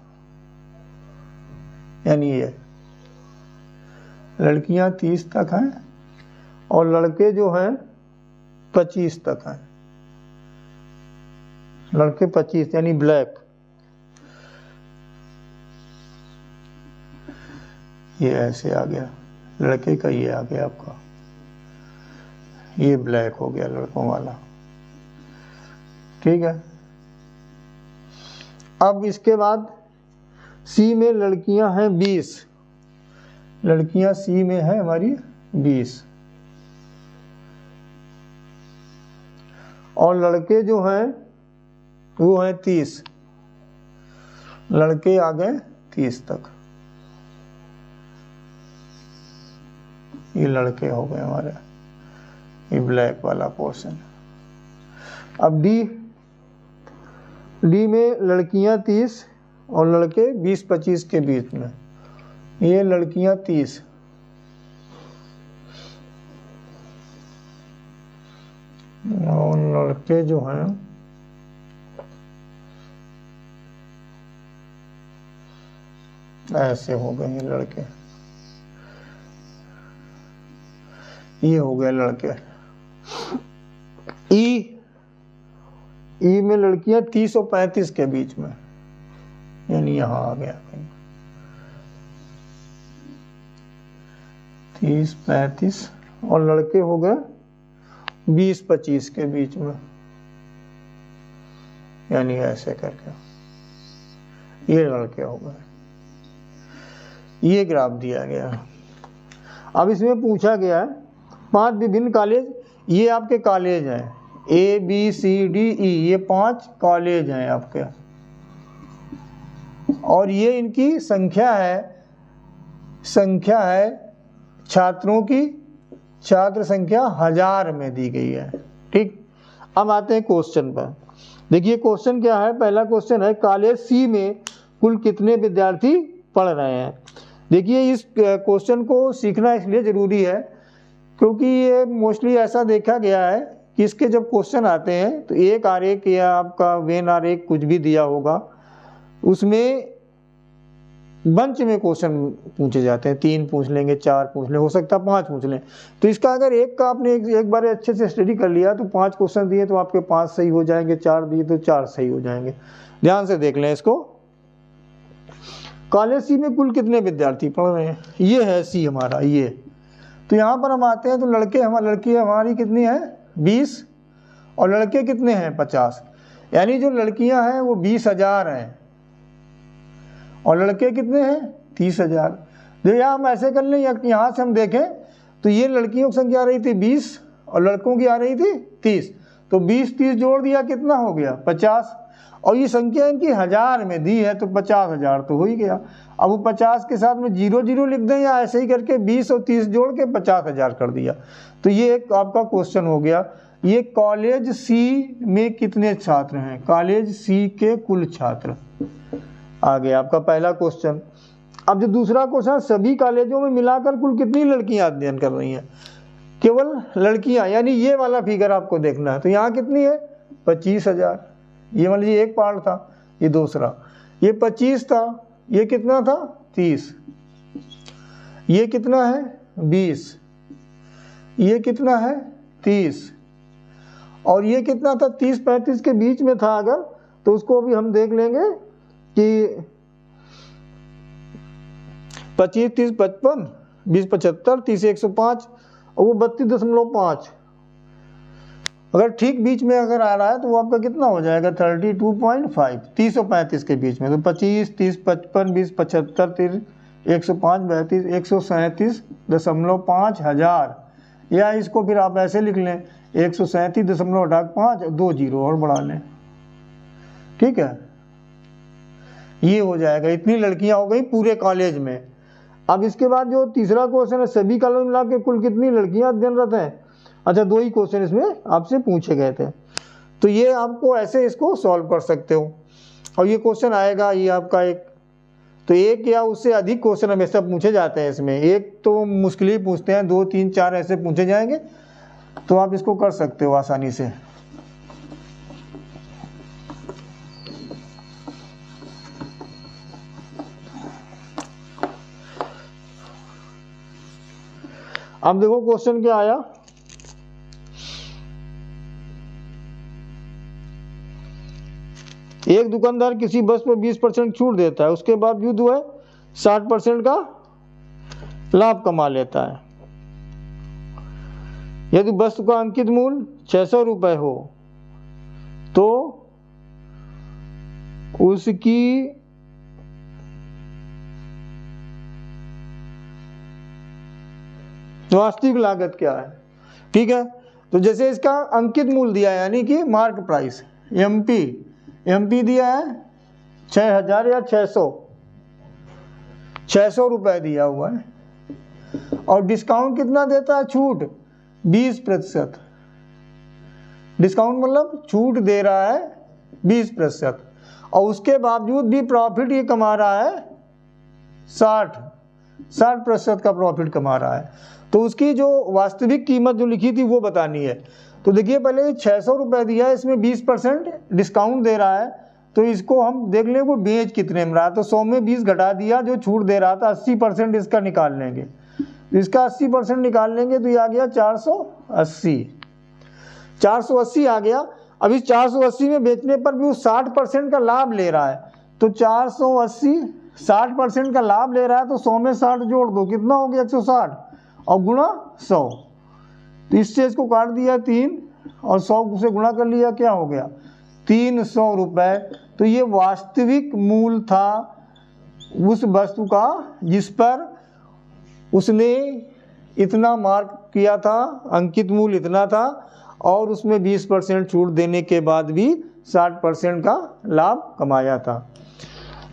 यानी ये लड़कियां 30 तक हैं और लड़के जो हैं 25 तक हैं। लड़के 25 यानी ब्लैक। ये ऐसे आ गया लड़के का, ये आ गया आपका, ये ब्लैक हो गया लड़कों वाला। ठीक है। अब इसके बाद सी में लड़कियां हैं 20, लड़कियां सी में है हमारी 20, और लड़के जो हैं वो हैं 30, लड़के आ गए 30 तक। ये लड़के हो गए हमारे, ये ब्लैक वाला पोर्शन। अब डी में लड़कियां 30 और लड़के 20-25 के बीच में। ये लड़कियां 30 और लड़के जो हैं ऐसे हो गए, ये लड़के, ये हो गए लड़के। ई में लड़कियां 30 और 35 के बीच में, यानी यहां आ गया कहीं 30-35, और लड़के हो गए 20-25 के बीच में, यानी ऐसे करके ये लड़के हो गए। ये ग्राफ दिया गया। अब इसमें पूछा गया है 5 विभिन्न कॉलेज, ये आपके कॉलेज हैं A B C D E, ये 5 कॉलेज हैं आपके, और ये इनकी संख्या है छात्रों की, छात्र संख्या 1000 में दी गई है। ठीक। अब आते हैं क्वेश्चन पर। देखिए क्वेश्चन क्या है, पहला क्वेश्चन है कॉलेज सी में कुल कितने विद्यार्थी पढ़ रहे हैं। देखिए इस क्वेश्चन को सीखना इसलिए ज़रूरी है क्योंकि ये मोस्टली ऐसा देखा गया है कि इसके जब क्वेश्चन आते हैं तो एक आरेख या आपका वेन आरेख कुछ भी दिया होगा, उसमें बंच में क्वेश्चन पूछे जाते हैं, 3 पूछ लेंगे, 4 पूछ लें, हो सकता है 5 पूछ लें। तो इसका अगर एक का आपने एक बार अच्छे से स्टडी कर लिया तो 5 क्वेश्चन दिए तो आपके 5 सही हो जाएंगे, 4 दिए तो 4 सही हो जाएंगे। ध्यान से देख लें इसको। कॉलेज सी में कुल कितने विद्यार्थी पढ़ रहे हैं, ये है सी हमारा, ये। तो यहाँ पर हम आते हैं तो लड़की हमारी कितनी है 20 और लड़के कितने हैं 50, यानी जो लड़कियां हैं वो 20,000 हैं और लड़के कितने हैं 30,000। जो यहाँ हम ऐसे कर लें, यहाँ से हम देखें तो ये लड़कियों की संख्या आ रही थी 20 और लड़कों की आ रही थी 30, तो 20-30 जोड़ दिया कितना हो गया 50, और ये संख्या इनकी 1000 में दी है तो 50,000 तो हो ही गया। अब वो 50 के साथ में 0 लिख दें या ऐसे ही करके 20 और 30 जोड़ के 50,000 कर दिया। तो ये एक आपका क्वेश्चन हो गया। ये कॉलेज सी में कितने छात्र हैं, कॉलेज सी के कुल छात्र आ गया आपका पहला क्वेश्चन। अब जो दूसरा क्वेश्चन, सभी कॉलेजों में मिलाकर कुल कितनी लड़कियां अध्ययन कर रही हैं, केवल लड़कियां, यानी ये वाला फिगर आपको देखना है। तो यहाँ कितनी है 25,000, ये मान लीजिए एक पार्ट था, ये दूसरा, ये 25 था, ये कितना था 30, ये कितना है 20, ये कितना है 30, और ये कितना था 30-35 के बीच में था अगर, तो उसको भी हम देख लेंगे कि 25, 30, 55, 20, 75, 30, 105 और वो 32.5, अगर ठीक बीच में अगर आ रहा है तो वो आपका कितना हो जाएगा 32.5, 30 और 35 के बीच में। तो 25, 30, 55, 20, 75, 30, 105, 32, 137.5 हजार, या इसको फिर आप ऐसे लिख लें 137.5, 2 जीरो और बढ़ा लें, ठीक है, ये हो जाएगा। इतनी लड़कियां हो गई पूरे कॉलेज में। अब इसके बाद जो तीसरा क्वेश्चन है, सभी कॉलेज मिला के कुल कितनी लड़कियां अध्ययनरत हैं। अच्छा, 2 ही क्वेश्चन इसमें आपसे पूछे गए थे, तो ये आपको ऐसे इसको सॉल्व कर सकते हो। और ये क्वेश्चन आएगा, ये आपका एक तो एक या उससे अधिक क्वेश्चन हमेशा पूछे जाते हैं इसमें, एक तो मुश्किल ही पूछते हैं, 2, 3, 4 ऐसे पूछे जाएंगे, तो आप इसको कर सकते हो आसानी से। अब देखो क्वेश्चन क्या आया, एक दुकानदार किसी वस्तु पर 20% छूट देता है, उसके बावजूद वह 60% का लाभ कमा लेता है। यदि वस्तु का अंकित मूल्य 600 रुपये हो तो उसकी वास्तविक लागत क्या है। ठीक है, तो जैसे इसका अंकित मूल्य दिया है यानी कि मार्क प्राइस, एमपी दिया है 6000 या 600 रुपए दिया हुआ है, और डिस्काउंट कितना देता है, छूट 20%। डिस्काउंट मतलब छूट दे रहा है 20%, और उसके बावजूद भी प्रॉफिट ये कमा रहा है 60% का प्रॉफिट कमा रहा है। तो उसकी जो वास्तविक कीमत जो लिखी थी वो बतानी है। तो देखिए, पहले 600 रुपये दिया है, इसमें 20% डिस्काउंट दे रहा है, तो इसको हम देख लें वो बेच कितने में रहा। तो 100 में 20 घटा दिया, जो छूट दे रहा था 80% इसका निकाल लेंगे, तो इसका 80% निकाल लेंगे तो ये आ गया 480 आ गया। अब इस 480 में बेचने पर भी वो 60% का लाभ ले रहा है, तो 480 60% का लाभ ले रहा है, तो 100 में 60 जोड़ दो, कितना हो गया 160, और गुणा 100, तो इससे इसको काट दिया 3 और 100 से गुणा कर लिया, क्या हो गया 300 रुपये। तो ये वास्तविक मूल्य था उस वस्तु का जिस पर उसने इतना मार्क किया था, अंकित मूल्य इतना था, और उसमें 20% छूट देने के बाद भी 60% का लाभ कमाया था।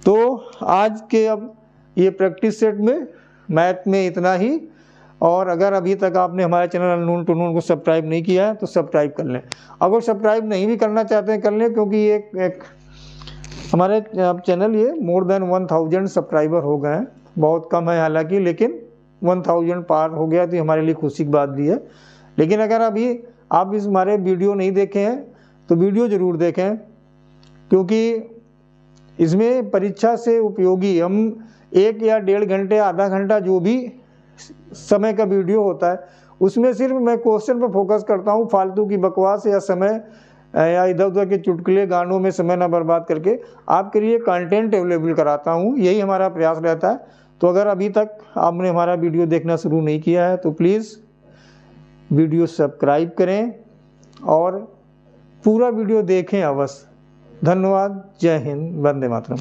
तो आज के अब ये प्रैक्टिस सेट में मैथ में इतना ही, और अगर अभी तक आपने हमारे चैनल अननोन टू नोन को सब्सक्राइब नहीं किया है तो सब्सक्राइब कर लें। अगर सब्सक्राइब नहीं भी करना चाहते हैं कर लें, क्योंकि एक हमारे चैनल ये मोर देन 1000 सब्सक्राइबर हो गए हैं, बहुत कम है हालांकि, लेकिन 1000 पार हो गया तो हमारे लिए खुशी की बात भी है। लेकिन अगर अभी आप इस हमारे वीडियो नहीं देखे हैं तो वीडियो ज़रूर देखें, क्योंकि इसमें परीक्षा से उपयोगी हम 1 या 1.5 घंटे आधा घंटा जो भी समय का वीडियो होता है उसमें सिर्फ मैं क्वेश्चन पर फोकस करता हूँ, फालतू की बकवास या समय या इधर उधर के चुटकुले गानों में समय ना बर्बाद करके आपके लिए कंटेंट अवेलेबल कराता हूँ, यही हमारा प्रयास रहता है। तो अगर अभी तक आपने हमारा वीडियो देखना शुरू नहीं किया है तो प्लीज़ वीडियो सब्सक्राइब करें और पूरा वीडियो देखें अवश्य। धन्यवाद। जय हिंद। वंदे मातरम।